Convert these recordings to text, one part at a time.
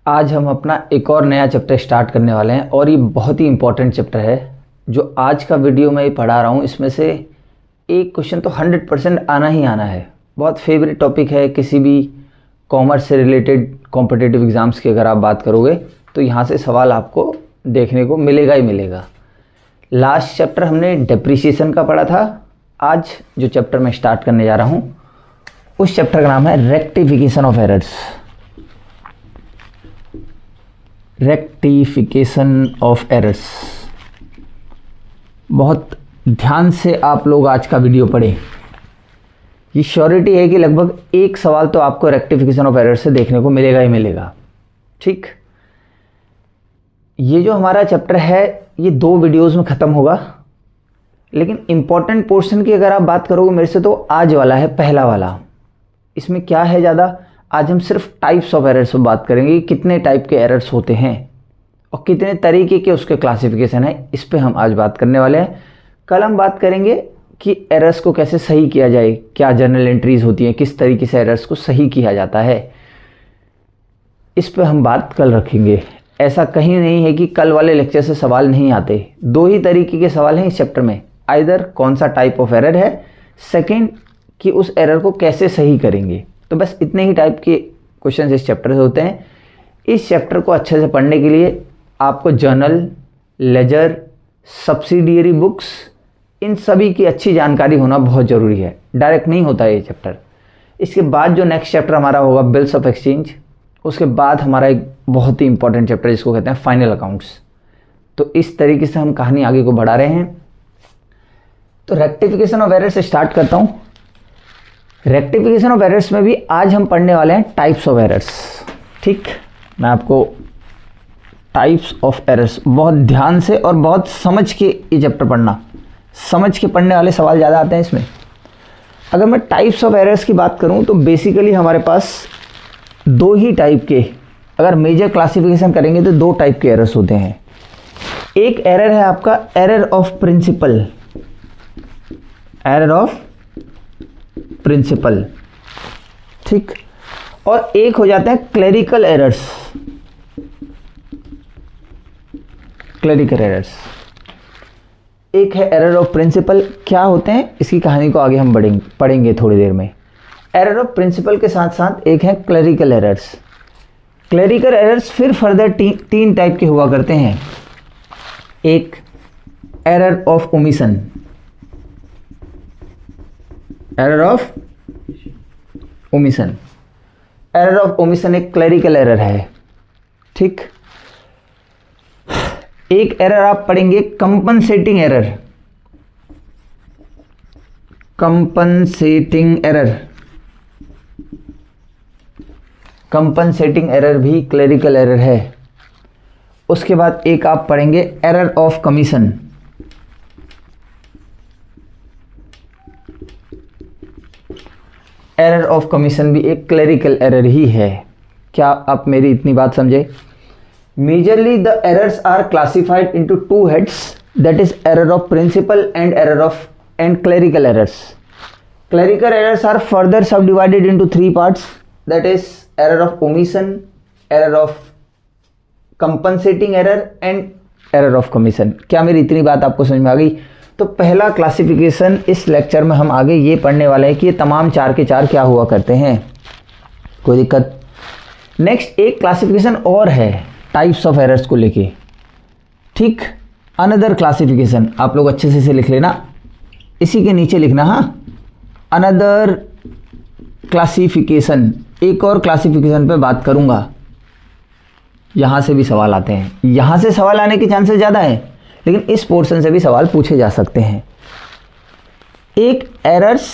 आज हम अपना एक और नया चैप्टर स्टार्ट करने वाले हैं और ये बहुत ही इम्पोर्टेंट चैप्टर है। जो आज का वीडियो मैं ये पढ़ा रहा हूँ इसमें से एक क्वेश्चन तो 100% आना ही आना है। बहुत फेवरेट टॉपिक है किसी भी कॉमर्स से रिलेटेड कॉम्पिटिटिव एग्ज़ाम्स की अगर आप बात करोगे तो यहाँ से सवाल आपको देखने को मिलेगा ही मिलेगा। लास्ट चैप्टर हमने डेप्रिसिएशन का पढ़ा था। आज जो चैप्टर मैं स्टार्ट करने जा रहा हूँ उस चैप्टर का नाम है rectification of errors. Rectification of errors. बहुत ध्यान से आप लोग आज का वीडियो पढ़ें। ये श्योरिटी है कि लगभग एक सवाल तो आपको रेक्टिफिकेशन ऑफ एरर्स से देखने को मिलेगा ही मिलेगा। ठीक, ये जो हमारा चैप्टर है ये 2 वीडियोस में ख़त्म होगा, लेकिन इम्पॉर्टेंट पोर्शन की अगर आप बात करोगे मेरे से तो आज वाला है पहला वाला। इसमें क्या है ज़्यादा, आज हम सिर्फ टाइप्स ऑफ एरर्स पर बात करेंगे। कितने टाइप के एरर्स होते हैं और कितने तरीके के उसके क्लासिफिकेशन है, इस पे हम आज बात करने वाले हैं। कल हम बात करेंगे कि एरर्स को कैसे सही किया जाए, क्या जर्नल एंट्रीज होती हैं, किस तरीके से एरर्स को सही किया जाता है, इस पे हम बात कल रखेंगे। ऐसा कहीं नहीं है कि कल वाले लेक्चर से सवाल नहीं आते। 2 ही तरीके के सवाल हैं इस चैप्टर में। आइदर कौन सा टाइप ऑफ एरर है, सेकेंड कि उस एरर को कैसे सही करेंगे। तो बस इतने ही टाइप के क्वेश्चंस इस चैप्टर से होते हैं। इस चैप्टर को अच्छे से पढ़ने के लिए आपको जर्नल, लेजर, सब्सिडियरी बुक्स, इन सभी की अच्छी जानकारी होना बहुत ज़रूरी है। डायरेक्ट नहीं होता है ये चैप्टर। इसके बाद जो नेक्स्ट चैप्टर हमारा होगा बिल्स ऑफ एक्सचेंज, उसके बाद हमारा एक बहुत ही इंपॉर्टेंट चैप्टर जिसको कहते हैं फाइनल अकाउंट्स। तो इस तरीके से हम कहानी आगे को बढ़ा रहे हैं। तो रेक्टिफिकेशन ऑफ एरर्स से स्टार्ट करता हूँ। रेक्टिफिकेशन ऑफ एरर्स में भी आज हम पढ़ने वाले हैं टाइप्स ऑफ एरर्स। ठीक, मैं आपको टाइप्स ऑफ एरर्स बहुत ध्यान से और बहुत समझ के ये चैप्टर पढ़ना, समझ के पढ़ने वाले सवाल ज़्यादा आते हैं इसमें। अगर मैं टाइप्स ऑफ एरर्स की बात करूं तो बेसिकली हमारे पास 2 ही टाइप के, अगर मेजर क्लासिफिकेशन करेंगे तो 2 टाइप के एरर्स होते हैं। एक एरर है आपका error of principle, error of principle, ठीक, और एक हो जाता है क्लेरिकल एरर्स, क्लेरिकल एरर्स। एक है एरर ऑफ प्रिंसिपल। क्या होते हैं इसकी कहानी को आगे हम पढ़ेंगे थोड़ी देर में। एरर ऑफ प्रिंसिपल के साथ साथ एक है क्लेरिकल एरर्स। क्लेरिकल एरर्स फिर फर्दर 3 टाइप के हुआ करते हैं। एक error of omission, error of omission. Error of omission एक क्लेरिकल एरर है। ठीक, एक एरर आप पढ़ेंगे compensating error, compensating error. Compensating error भी क्लेरिकल एरर है। उसके बाद एक आप पढ़ेंगे error of commission, error of commission भी एक क्लेरिकल एरर ही है। क्या आप मेरी इतनी बात समझे? Majorly the errors are classified into 2 heads, that is error of principle and clerical errors. Clerical errors are further subdivided into 3 parts, that is error of omission, error of compensating error and error of commission. क्या मेरी इतनी बात आपको समझ में आ गई? तो पहला क्लासिफिकेशन इस लेक्चर में हम आगे ये पढ़ने वाले हैं कि ये तमाम 4 के 4 क्या हुआ करते हैं। कोई दिक्कत? नेक्स्ट एक क्लासिफिकेशन और है टाइप्स ऑफ एरर्स को लेके। ठीक, अनदर क्लासिफिकेशन आप लोग अच्छे से इसे लिख लेना, इसी के नीचे लिखना। हाँ, अनदर क्लासिफिकेशन, एक और क्लासिफिकेशन पे बात करूंगा। यहाँ से भी सवाल आते हैं, यहाँ से सवाल आने के चांसेस ज़्यादा हैं, लेकिन इस पोर्शन से भी सवाल पूछे जा सकते हैं। एक errors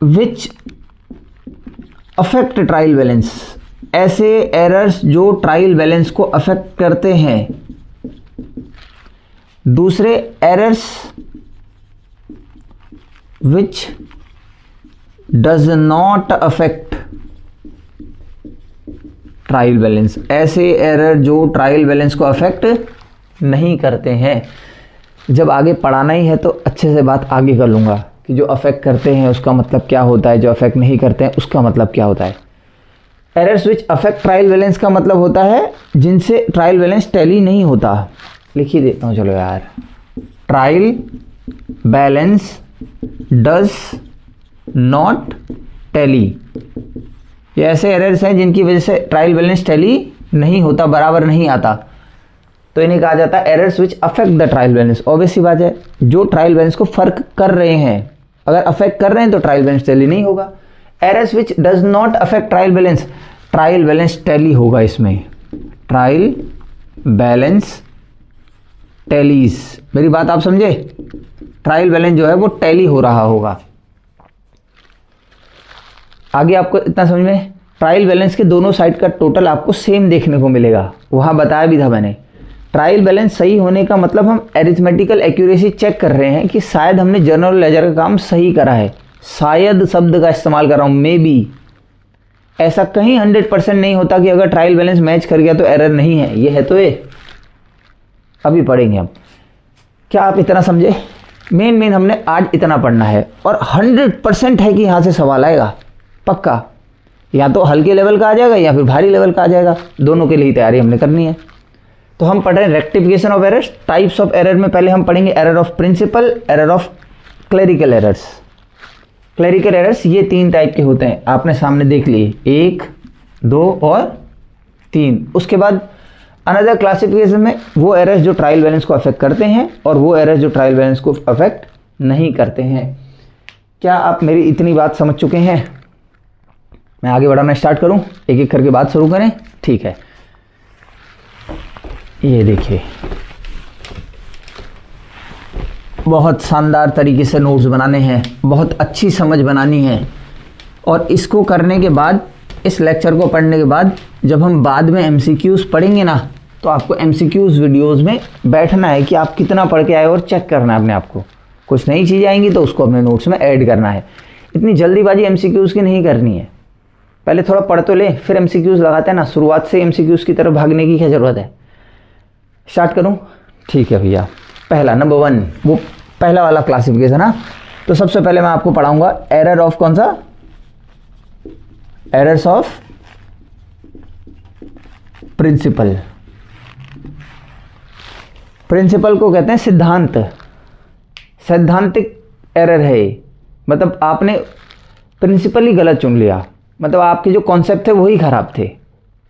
which affect trial balance, ऐसे एरर्स जो ट्रायल बैलेंस को अफेक्ट करते हैं। दूसरे errors which does not affect trial balance, ऐसे एरर जो ट्रायल बैलेंस को अफेक्ट नहीं करते हैं। जब आगे पढ़ाना ही है तो अच्छे से बात आगे कर लूँगा कि जो अफेक्ट करते हैं उसका मतलब क्या होता है, जो अफेक्ट नहीं करते हैं उसका मतलब क्या होता है। Errors which affect trial balance का मतलब होता है जिनसे ट्रायल बैलेंस टैली नहीं होता। लिख ही देता हूँ चलो यार। Trial balance does not tally, ये ऐसे एरर्स हैं जिनकी वजह से ट्रायल बैलेंस टैली नहीं होता, बराबर नहीं आता, तो इन्हें कहा जाता है errors which affect the trial balance. Obvious सी बात है, जो ट्रायल बैलेंस को फर्क कर रहे हैं, अगर अफेक्ट कर रहे हैं तो ट्रायल बैलेंस टैली नहीं होगा। Errors which does not affect trial balance, trial balance tally होगा इसमें, ट्रायल बैलेंस टैलीज। मेरी बात आप समझे, ट्रायल बैलेंस जो है वो टैली हो रहा होगा। आगे आपको इतना समझ में, ट्रायल बैलेंस के दोनों साइड का टोटल आपको सेम देखने को मिलेगा, वहां बताया भी था मैंने। ट्रायल बैलेंस सही होने का मतलब हम एरिथमेटिकल एक्यूरेसी चेक कर रहे हैं कि शायद हमने जनरल लेजर का काम सही करा है। शायद शब्द का इस्तेमाल कर रहा हूं, मे बी। ऐसा कहीं 100% नहीं होता कि अगर ट्रायल बैलेंस मैच कर गया तो एरर नहीं है, ये है तो ये अभी पढ़ेंगे हम। क्या आप इतना समझे? मेन हमने आज इतना पढ़ना है, और 100% है कि यहां से सवाल आएगा पक्का, या तो हल्के लेवल का आ जाएगा या फिर भारी लेवल का आ जाएगा, दोनों के लिए तैयारी हमने करनी है। तो हम पढ़ रहे हैं rectification of errors. Types of error में पहले हम पढ़ेंगे error of principle, error of clerical errors. Clerical errors ये 3 टाइप के होते हैं, आपने सामने देख लिए, 1, 2 और 3। उसके बाद अनदर क्लासिफिकेशन में वो एरर्स जो ट्रायल बैलेंस को अफेक्ट करते हैं और वो एरर्स जो ट्रायल बैलेंस को अफेक्ट नहीं करते हैं। क्या आप मेरी इतनी बात समझ चुके हैं? मैं आगे बढ़ाना स्टार्ट करूं, एक एक करके बात शुरू करें, ठीक है। ये देखिए, बहुत शानदार तरीके से नोट्स बनाने हैं, बहुत अच्छी समझ बनानी है, और इसको करने के बाद, इस लेक्चर को पढ़ने के बाद जब हम बाद में एमसीक्यूज पढ़ेंगे ना, तो आपको एमसीक्यूज वीडियोस में बैठना है कि आप कितना पढ़ के आए और चेक करना है अपने आप को। कुछ नई चीज़ें आएंगी तो उसको अपने नोट्स में ऐड करना है। इतनी जल्दीबाजी एमसीक्यूज की नहीं करनी है, पहले थोड़ा पढ़ तो ले, फिर एमसीक्यूज लगाते हैं ना। शुरुआत से एमसीक्यूज की तरफ भागने की क्या ज़रूरत है? स्टार्ट करूं? ठीक है भैया। पहला, नंबर 1, वो पहला वाला क्लासिफिकेशन ना। तो सबसे पहले मैं आपको पढ़ाऊंगा एरर ऑफ कौन सा? Errors of principal. प्रिंसिपल को कहते हैं सिद्धांत, सैद्धांतिक एरर है। मतलब आपने प्रिंसिपल ही गलत चुन लिया, मतलब आपके जो कॉन्सेप्ट थे वही खराब थे।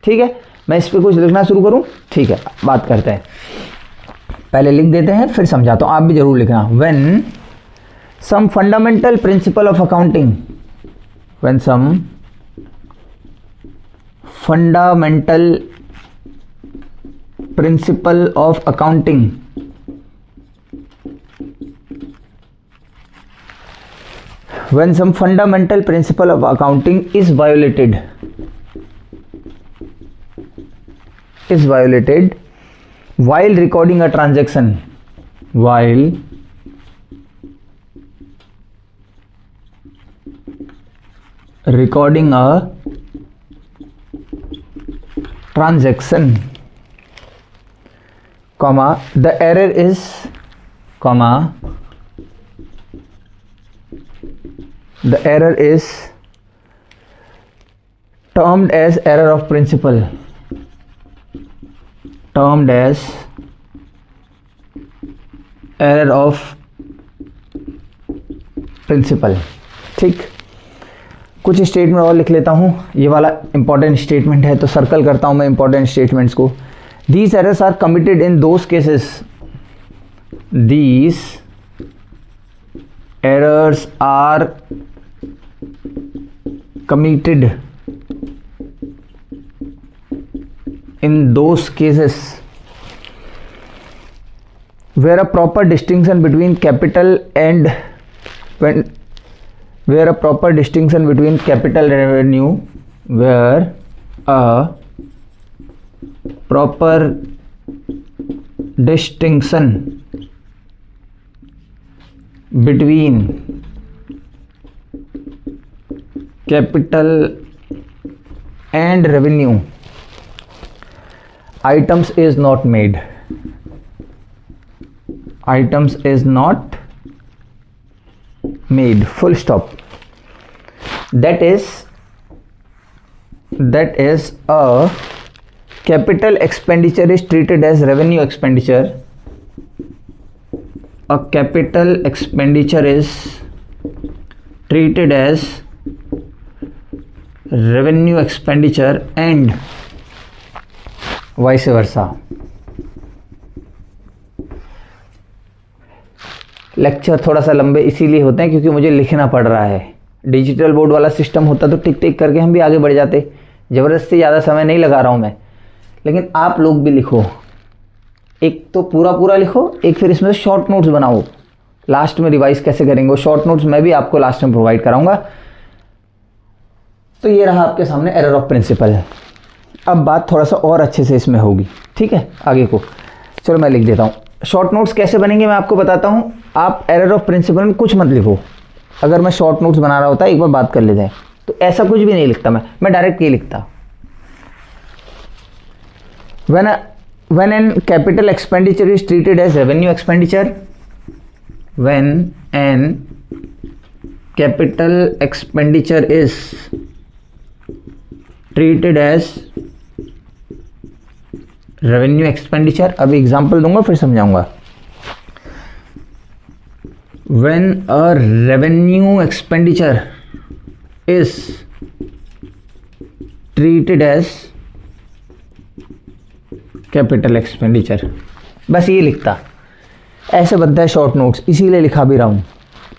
ठीक है, मैं इस पर कुछ लिखना शुरू करूं? ठीक है, बात करते हैं। पहले लिख देते हैं फिर समझाता हूं, आप भी जरूर लिखना। When some fundamental principle of accounting, when some fundamental principle of accounting when some fundamental principle of accounting is violated while recording a transaction, while recording a transaction, comma, the error is, comma, the error is termed as error of principle, termed as error of principle। ठीक, कुछ statement और लिख लेता हूँ, ये वाला important statement है तो सर्कल करता हूँ मैं इंपॉर्टेंट स्टेटमेंट्स को। These errors are committed in those cases, these errors are committed in those cases where a proper distinction between capital and where a proper distinction between capital revenue, where a proper distinction between capital and revenue items is not made, items is not made, full stop। That is that is a capital expenditure is treated as revenue expenditure. A capital expenditure is treated as revenue expenditure and vice versa. Lecture थोड़ा सा लंबे इसीलिए होते हैं क्योंकि मुझे लिखना पड़ रहा है। डिजिटल बोर्ड वाला सिस्टम होता तो टिक टिक करके हम भी आगे बढ़ जाते। ज़बरदस्ती ज़्यादा समय नहीं लगा रहा हूँ मैं, लेकिन आप लोग भी लिखो। एक तो पूरा पूरा लिखो, एक फिर इसमें शॉर्ट नोट्स बनाओ। लास्ट में रिवाइज कैसे करेंगे वो शॉर्ट नोट्स मैं भी आपको लास्ट में प्रोवाइड कराऊंगा। तो ये रहा आपके सामने एरर ऑफ प्रिंसिपल। अब बात थोड़ा सा और अच्छे से इसमें होगी, ठीक है। आगे को चलो मैं लिख देता हूँ। शॉर्ट नोट्स कैसे बनेंगे मैं आपको बताता हूँ। आप एरर ऑफ प्रिंसिपल में कुछ मत लिखो। अगर मैं शॉर्ट नोट्स बना रहा होता एक बार बात कर लेते हैं, तो ऐसा कुछ भी नहीं लिखता मैं डायरेक्ट ये लिखता। when an capital expenditure is treated as revenue expenditure, when an capital expenditure is treated as revenue expenditure, अभी एग्जांपल दूंगा फिर समझाऊंगा। when a revenue expenditure is treated as capital expenditure, बस ये लिखता। ऐसे बनता है शॉर्ट नोट्स, इसीलिए लिखा भी रहा हूँ।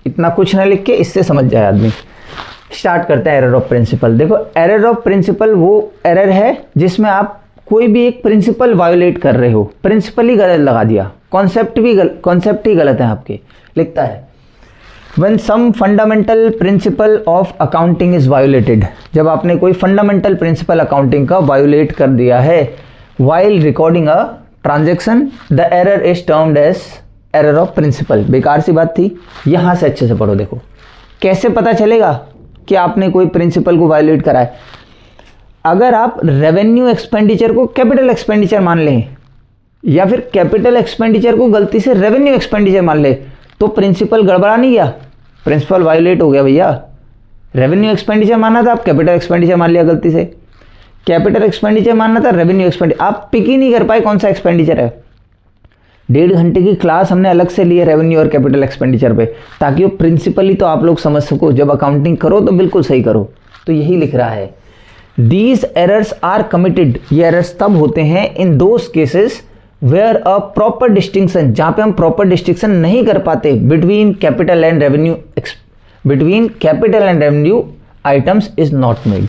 इतना कुछ ना लिख के इससे समझ जाए आदमी। स्टार्ट करता है एरर ऑफ प्रिंसिपल। देखो एरर ऑफ प्रिंसिपल वो एरर है जिसमें आप कोई भी एक प्रिंसिपल वायोलेट कर रहे हो। प्रिंसिपल ही गलत लगा दिया, कॉन्सेप्ट ही गलत है आपके। लिखता है when some fundamental principle of accounting is violated, जब आपने कोई फंडामेंटल प्रिंसिपल अकाउंटिंग का वायोलेट कर दिया है while recording a transaction, the error is termed as error of principle। बेकार सी बात थी, यहां से अच्छे से पढ़ो। देखो कैसे पता चलेगा कि आपने कोई प्रिंसिपल को वायोलेट करा है। अगर आप रेवेन्यू एक्सपेंडिचर को कैपिटल एक्सपेंडिचर मान लें या फिर कैपिटल एक्सपेंडिचर को गलती से रेवेन्यू एक्सपेंडिचर मान ले, तो प्रिंसिपल गड़बड़ा नहीं गया, प्रिंसिपल वायोलेट हो गया भैया। रेवेन्यू एक्सपेंडिचर मानना था, आप कैपिटल एक्सपेंडिचर मान लिया गलती से। कैपिटल एक्सपेंडिचर मानना था, रेवेन्यू एक्सपेंडिचर। आप पिक ही नहीं कर पाए कौन सा एक्सपेंडिचर है। 1.5 घंटे की क्लास हमने अलग से ली है रेवेन्यू और कैपिटल एक्सपेंडिचर पे, ताकि वो प्रिंसिपली तो आप लोग समझ सको। जब अकाउंटिंग करो तो बिल्कुल सही करो। तो यही लिख रहा है, दीज एरर्स आर कमिटेड। ये एरर्स तब होते हैं in those cases where a proper distinction, जहां पे हम प्रॉपर डिस्टिंक्शन नहीं कर पाते between capital and revenue items is not made.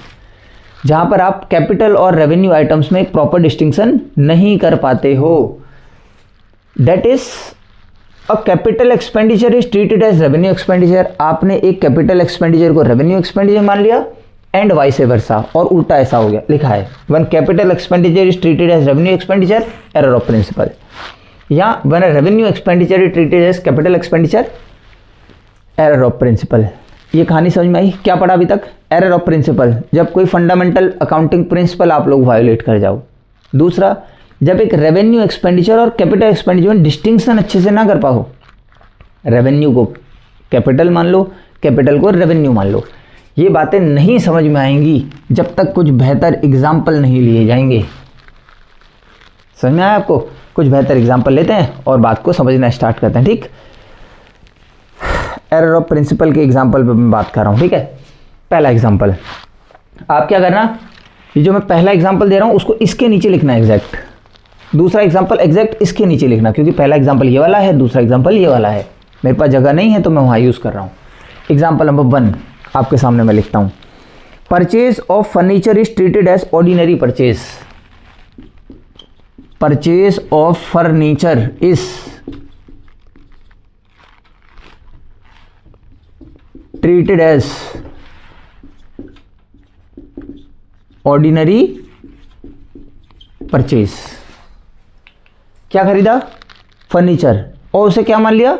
जहां पर आप कैपिटल और रेवेन्यू आइटम्स में एक प्रॉपर डिस्टिंक्शन नहीं कर पाते हो। That is a capital expenditure is treated as revenue expenditure. आपने एक कैपिटल एक्सपेंडिचर को रेवेन्यू एक्सपेंडिचर मान लिया एंड वाइस वर्सा, और उल्टा ऐसा हो गया। लिखा है when capital expenditure is treated as revenue expenditure, error of principle. या when revenue expenditure is treated as capital expenditure, error of principle. ये कहानी समझ में आई? क्या पढ़ा अभी तक? एरर ऑफ प्रिंसिपल, जब कोई फंडामेंटल अकाउंटिंग प्रिंसिपल आप लोग वायोलेट कर जाओ। दूसरा, जब एक रेवेन्यू एक्सपेंडिचर और कैपिटल एक्सपेंडिचर में डिस्टिंक्शन अच्छे से ना कर पाओ। रेवेन्यू को कैपिटल मान लो, कैपिटल को रेवेन्यू मान लो। ये बातें नहीं समझ में आएंगी जब तक कुछ बेहतर एग्जाम्पल नहीं लिए जाएंगे। समझ में आया आपको? कुछ बेहतर एग्जाम्पल लेते हैं और बात को समझना स्टार्ट करते हैं, ठीक। एरर ऑफ प्रिंसिपल के एग्जाम्पल पे मैं बात कर रहा हूँ, ठीक है। पहला एग्जाम्पल, आप क्या करना, ये जो मैं पहला एग्जाम्पल दे रहा हूँ उसको इसके नीचे लिखना है एग्जैक्ट। दूसरा एग्जाम्पल एग्जैक्ट इसके नीचे लिखना, क्योंकि पहला एग्जाम्पल ये वाला है, दूसरा एग्जाम्पल ये वाला है। मेरे पास जगह नहीं है तो मैं वहाँ यूज़ कर रहा हूँ। एग्जाम्पल नंबर 1 आपके सामने मैं लिखता हूँ। Purchase of furniture is treated as ordinary purchase. Purchase of furniture is treated as ordinary purchase. क्या खरीदा? फर्नीचर, और उसे क्या मान लिया?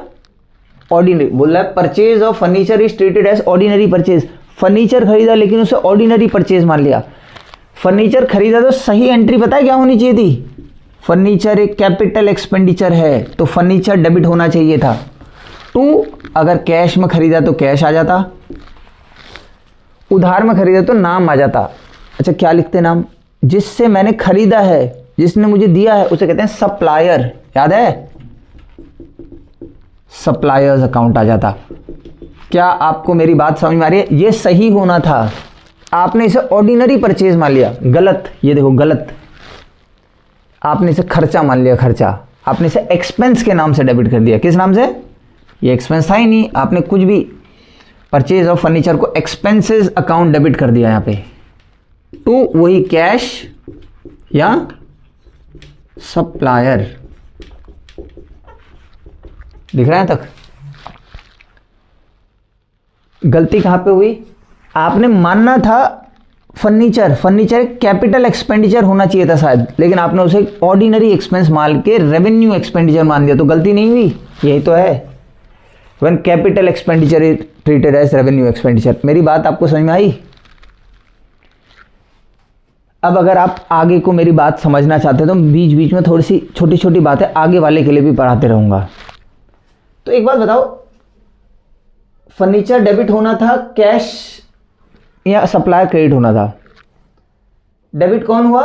ऑर्डिनरी। बोल रहा है purchase of furniture is treated as ordinary purchase. Furniture खरीदा लेकिन उसे ऑर्डिनरी परचेज मान लिया। फर्नीचर खरीदा तो सही एंट्री पता है क्या होनी चाहिए थी? फर्नीचर एक कैपिटल एक्सपेंडिचर है तो फर्नीचर डेबिट होना चाहिए था। 2, अगर कैश में खरीदा तो कैश आ जाता, उधार में खरीदा तो नाम आ जाता। अच्छा क्या लिखते हैं नाम? जिससे मैंने खरीदा है, जिसने मुझे दिया है, उसे कहते हैं सप्लायर। याद है? सप्लायर्स अकाउंट आ जाता। क्या आपको मेरी बात समझ में आ रही है? ये सही होना था, आपने इसे ऑर्डिनरी परचेज मान लिया, गलत। ये देखो गलत, आपने इसे खर्चा मान लिया, खर्चा। आपने इसे एक्सपेंस के नाम से डेबिट कर दिया। किस नाम से? ये एक्सपेंस था ही नहीं, आपने कुछ भी परचेज ऑफ फर्नीचर को एक्सपेंसेस अकाउंट डेबिट कर दिया यहाँ पे। टू वही कैश या सप्लायर। दिख रहा है तक? गलती कहां पे हुई? आपने मानना था फर्नीचर कैपिटल एक्सपेंडिचर होना चाहिए था शायद, लेकिन आपने उसे ऑर्डिनरी एक्सपेंस मान के रेवेन्यू एक्सपेंडिचर मान दिया, तो गलती नहीं हुई? यही तो है, when capital expenditure is treated as revenue expenditure. मेरी बात आपको समझ में आई? अब अगर आप आगे को मेरी बात समझना चाहते हो तो बीच बीच में थोड़ी सी छोटी छोटी बातें आगे वाले के लिए भी पढ़ाते रहूंगा। तो एक बात बताओ, फर्नीचर डेबिट होना था, कैश या सप्लायर क्रेडिट होना था? डेबिट कौन हुआ?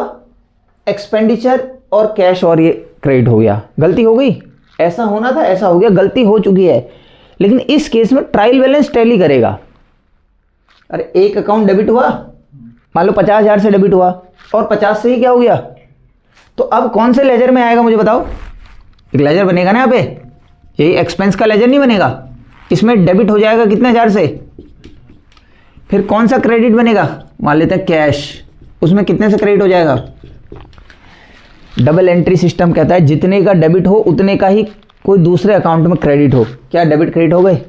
एक्सपेंडिचर और कैश, और ये क्रेडिट हो गया। गलती हो गई, ऐसा होना था, ऐसा हो गया, गलती हो चुकी है। लेकिन इस केस में ट्रायल बैलेंस टैली करेगा। अरे एक अकाउंट डेबिट हुआ, मान लो 50,000 से डेबिट हुआ, और 50 से ही क्या हो गया, तो अब कौन से लेजर में आएगा मुझे बताओ? एक लेजर बनेगा ना यहाँ पे, यही एक्सपेंस का लेजर नहीं बनेगा? इसमें डेबिट हो जाएगा कितने हजार से, फिर कौन सा क्रेडिट बनेगा? मान लेते हैं कैश, उसमें कितने से क्रेडिट हो जाएगा? डबल एंट्री सिस्टम कहता है जितने का डेबिट हो उतने का ही कोई दूसरे अकाउंट में क्रेडिट हो। क्या डेबिट क्रेडिट हो गए?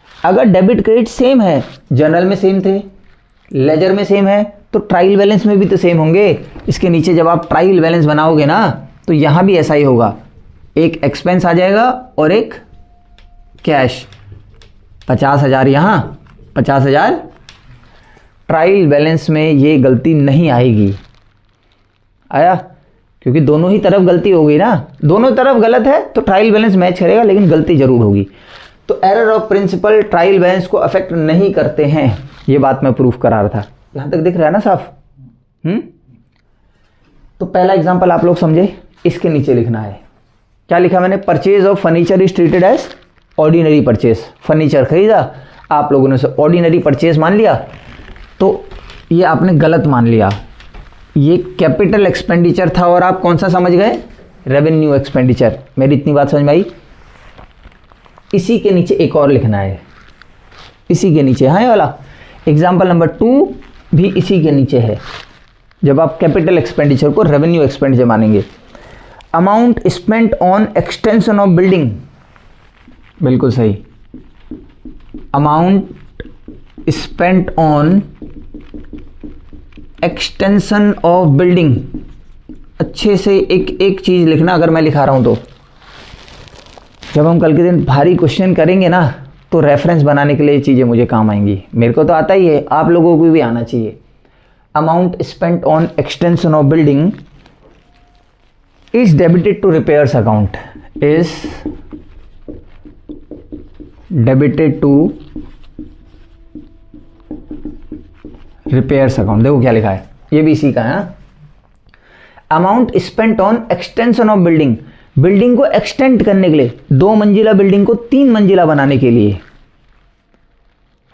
अगर डेबिट क्रेडिट सेम है, जर्नल में सेम थे, लेजर में सेम है, तो ट्रायल बैलेंस में भी तो सेम होंगे। इसके नीचे जब आप ट्रायल बैलेंस बनाओगे ना, तो यहां भी ऐसा ही होगा, एक एक्सपेंस आ जाएगा और एक कैश। 50,000 यहां, 50,000। ट्रायल बैलेंस में ये गलती नहीं आएगी। आया? क्योंकि दोनों ही तरफ गलती हो गई ना, दोनों तरफ गलत है तो ट्रायल बैलेंस मैच करेगा, लेकिन गलती जरूर होगी। तो error of principle trial balance को अफेक्ट नहीं करते हैं, ये बात मैं प्रूफ करा रहा था। यहां तक दिख रहा है ना साफ? तो पहला एग्जांपल आप लोग समझे, इसके नीचे लिखना है। क्या लिखा मैंने? Purchase of furniture is treated as ordinary purchase. Furniture खरीदा, आप लोगों ने उसे ऑर्डिनरी परचेज मान लिया, तो ये आपने गलत मान लिया। ये कैपिटल एक्सपेंडिचर था और आप कौन सा समझ गए? Revenue expenditure. मेरी इतनी बात समझ में आई? इसी के नीचे एक और लिखना है, इसी के नीचे, हाँ ये वाला एग्जाम्पल नंबर 2 भी इसी के नीचे है। जब आप कैपिटल एक्सपेंडिचर को रेवेन्यू एक्सपेंडिचर मानेंगे। Amount spent on extension of building, बिल्कुल सही। Amount spent on extension of building. अच्छे से एक एक चीज लिखना, अगर मैं लिखा रहा हूं तो जब हम कल के दिन भारी क्वेश्चन करेंगे ना, तो रेफरेंस बनाने के लिए ये चीजें मुझे काम आएंगी। मेरे को तो आता ही है, आप लोगों को भी आना चाहिए। Amount spent on extension of building is debited to repairs account, is debited to repairs account. देखो क्या लिखा है, ये भी इसी का है। Amount spent on extension of building, building को एक्सटेंड करने के लिए, 2 मंजिला बिल्डिंग को 3 मंजिला बनाने के लिए।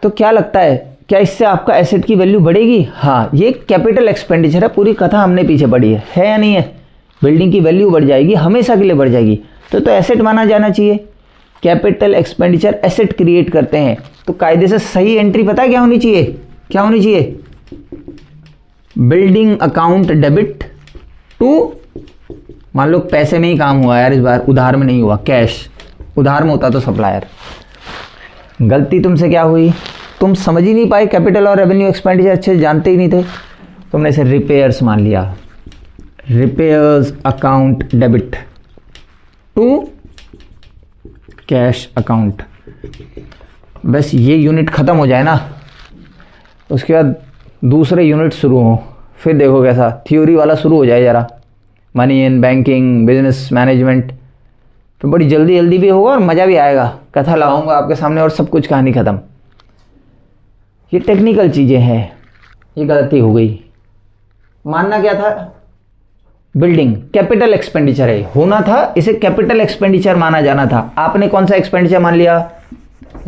तो क्या लगता है, क्या इससे आपका एसेट की वैल्यू बढ़ेगी? हाँ, ये कैपिटल एक्सपेंडिचर है, पूरी कथा हमने पीछे पढ़ी है या नहीं है? बिल्डिंग की वैल्यू बढ़ जाएगी, हमेशा के लिए बढ़ जाएगी, तो एसेट माना जाना चाहिए। कैपिटल एक्सपेंडिचर एसेट क्रिएट करते हैं, तो कायदे से सही एंट्री पता है क्या होनी चाहिए? क्या होनी चाहिए? बिल्डिंग अकाउंट डेबिट टू, मान लो पैसे में ही काम हुआ यार, इस बार उधार में नहीं हुआ, कैश। उधार में होता तो सप्लायर। गलती तुमसे क्या हुई? तुम समझ ही नहीं पाए, कैपिटल और रेवेन्यू एक्सपेंडिचर अच्छे जानते ही नहीं थे, तुमने इसे रिपेयर्स मान लिया। Repairs account debit to cash account. बस ये यूनिट खत्म हो जाए ना, उसके बाद दूसरे यूनिट शुरू हो, फिर देखो कैसा थ्योरी वाला शुरू हो जाए जरा, money in banking, business management, तो बड़ी जल्दी जल्दी भी होगा और मज़ा भी आएगा। कथा लाऊंगा आपके सामने और सब कुछ, कहानी ख़त्म। ये टेक्निकल चीज़ें हैं, ये गलती हो गई। मानना क्या था, बिल्डिंग कैपिटल एक्सपेंडिचर है, होना था इसे कैपिटल एक्सपेंडिचर माना जाना था। आपने कौन सा एक्सपेंडिचर मान लिया,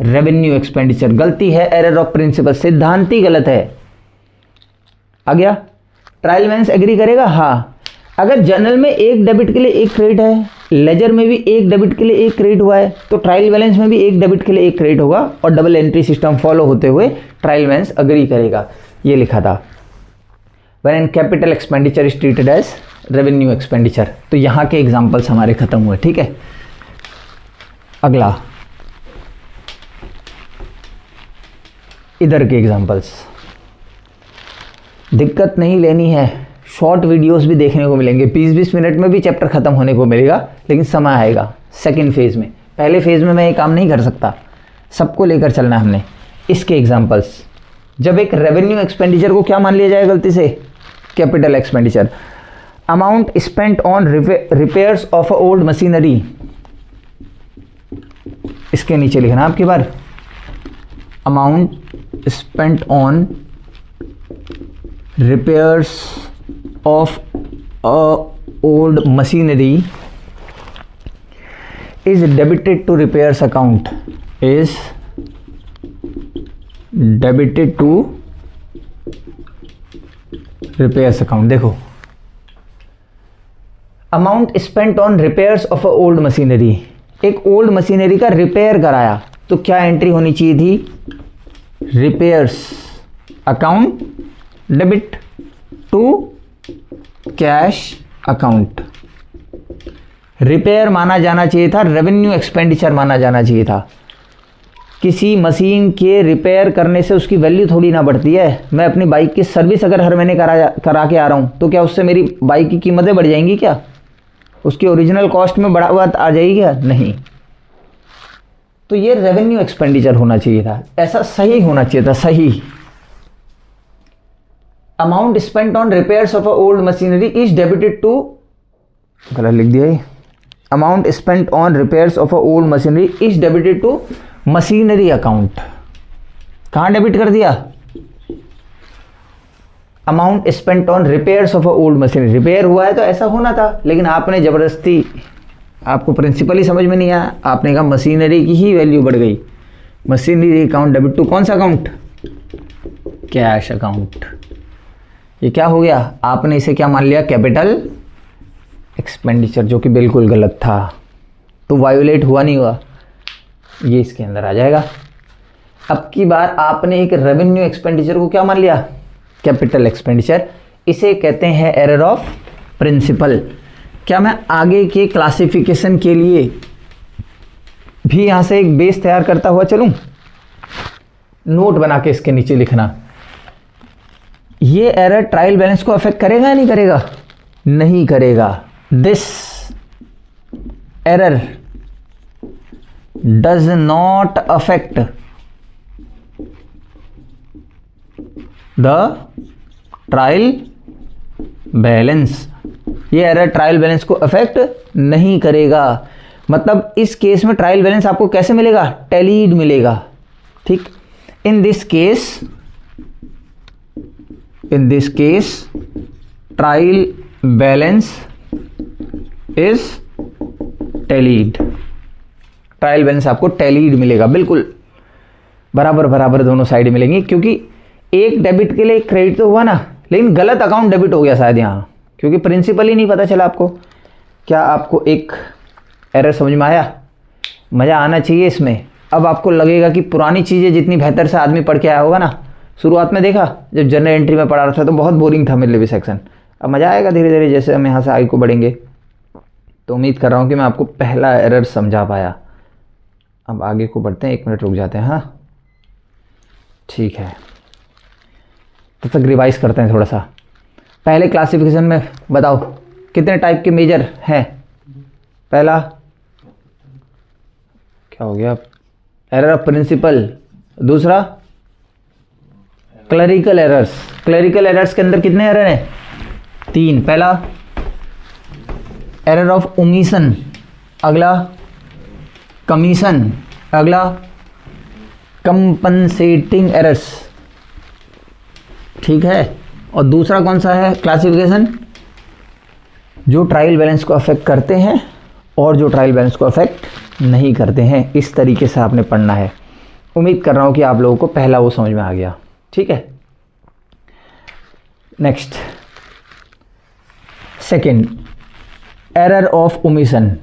रेवेन्यू एक्सपेंडिचर। गलती है, एरर ऑफ प्रिंसिपल, सिद्धांत ही गलत है। आ गया। ट्रायल बैलेंस एग्री करेगा, हाँ। अगर जनरल में एक डेबिट के लिए एक क्रेडिट है, लेजर में भी एक डेबिट के लिए एक क्रेडिट हुआ है, तो ट्रायल बैलेंस में भी एक डेबिट के लिए एक क्रेडिट होगा और डबल एंट्री सिस्टम फॉलो होते हुए ट्रायल बैलेंस अग्री करेगा। ये लिखा था when capital expenditure is treated as revenue expenditure. तो यहाँ के एग्जाम्पल्स हमारे खत्म हुए, ठीक है। अगला इधर के एग्जाम्पल्स, दिक्कत नहीं लेनी है, शॉर्ट वीडियोस भी देखने को मिलेंगे, 20-20 मिनट में भी चैप्टर खत्म होने को मिलेगा, लेकिन समय आएगा सेकंड फेज में। पहले फेज में मैं ये काम नहीं कर सकता, सबको लेकर चलना हमने। इसके एग्जांपल्स, जब एक रेवेन्यू एक्सपेंडिचर को क्या मान लिया जाए गलती से, capital expenditure. Amount spent on repairs of a old machinery, इसके नीचे लिखना आपकी बार, amount spent on repairs of a old machinery is debited to repairs account, is debited to repairs account। देखो, amount spent on repairs of a old machinery, एक old machinery का repair कराया, तो क्या एंट्री होनी चाहिए थी, repairs account debit to cash account. Repair माना जाना चाहिए था, रेवेन्यू एक्सपेंडिचर माना जाना चाहिए था। किसी मशीन के रिपेयर करने से उसकी वैल्यू थोड़ी ना बढ़ती है। मैं अपनी बाइक की सर्विस अगर हर महीने करा के आ रहा हूँ, तो क्या उससे मेरी बाइक की कीमतें बढ़ जाएंगी क्या, उसकी ओरिजिनल कॉस्ट में बढ़ावट आ जाएगी क्या, नहीं। तो ये रेवेन्यू एक्सपेंडिचर होना चाहिए था, ऐसा सही होना चाहिए था, सही। Amount spent on repairs of a old machinery is debited to, गलत लिख दिया, amount spent on repairs of a old machinery is debited to machinery account. कहां डेबिट कर दिया, amount spent on repairs of a old machinery. Repair हुआ है तो ऐसा होना था, लेकिन आपने जबरदस्ती, आपको प्रिंसिपल ही समझ में नहीं आया, आपने कहा मशीनरी की ही वैल्यू बढ़ गई। मशीनरी अकाउंट डेबिट टू कौन सा अकाउंट, कैश अकाउंट। ये क्या हो गया, आपने इसे क्या मान लिया, कैपिटल एक्सपेंडिचर, जो कि बिल्कुल गलत था। तो वायोलेट हुआ नहीं हुआ, ये इसके अंदर आ जाएगा। अब की बार आपने एक रेवेन्यू एक्सपेंडिचर को क्या मान लिया, कैपिटल एक्सपेंडिचर। इसे कहते हैं एरर ऑफ प्रिंसिपल। क्या मैं आगे के क्लासिफिकेशन के लिए भी यहां से एक बेस तैयार करता हुआ चलूं, नोट बना के इसके नीचे लिखना। ये एरर ट्रायल बैलेंस को अफेक्ट करेगा या नहीं करेगा, नहीं करेगा। This error does not affect the trial balance. ये एरर ट्रायल बैलेंस को अफेक्ट नहीं करेगा। मतलब इस केस में ट्रायल बैलेंस आपको कैसे मिलेगा, टैलीड मिलेगा, ठीक। In this case trial balance is tallied. Trial balance आपको टैलीड मिलेगा, बिल्कुल बराबर बराबर दोनों साइड मिलेंगी, क्योंकि एक डेबिट के लिए एक क्रेडिट तो हुआ ना, लेकिन गलत अकाउंट डेबिट हो गया शायद यहाँ, क्योंकि प्रिंसिपल ही नहीं पता चला आपको। क्या आपको एक एरर समझ में आया, मज़ा आना चाहिए इसमें। अब आपको लगेगा कि पुरानी चीज़ें जितनी बेहतर से आदमी पढ़ के आया होगा ना, शुरुआत में देखा जब जनरल एंट्री में पढ़ा रहा था तो बहुत बोरिंग था मेरे लिए भी सेक्शन। अब मज़ा आएगा धीरे धीरे जैसे हम यहाँ से आगे को बढ़ेंगे। तो उम्मीद कर रहा हूँ कि मैं आपको पहला एरर समझा पाया। अब आगे को बढ़ते हैं, 1 मिनट रुक जाते हैं, हाँ ठीक है। तब तक रिवाइज करते हैं थोड़ा सा। पहले क्लासिफिकेशन में बताओ कितने टाइप के मेजर हैं। पहला क्या हो गया, एरर ऑफ प्रिंसिपल। दूसरा क्लरिकल एरर्स। क्लरिकल एरर्स के अंदर कितने एरर हैं, 3। पहला एरर ऑफ ओमिशन, अगला कमीशन, अगला कंपनसेटिंग एरर्स, ठीक है। और दूसरा कौन सा है क्लासिफिकेशन, जो ट्रायल बैलेंस को अफेक्ट करते हैं और जो ट्रायल बैलेंस को अफेक्ट नहीं करते हैं। इस तरीके से आपने पढ़ना है। उम्मीद कर रहा हूँ कि आप लोगों को पहला वो समझ में आ गया। ठीक है, next second, error of omission.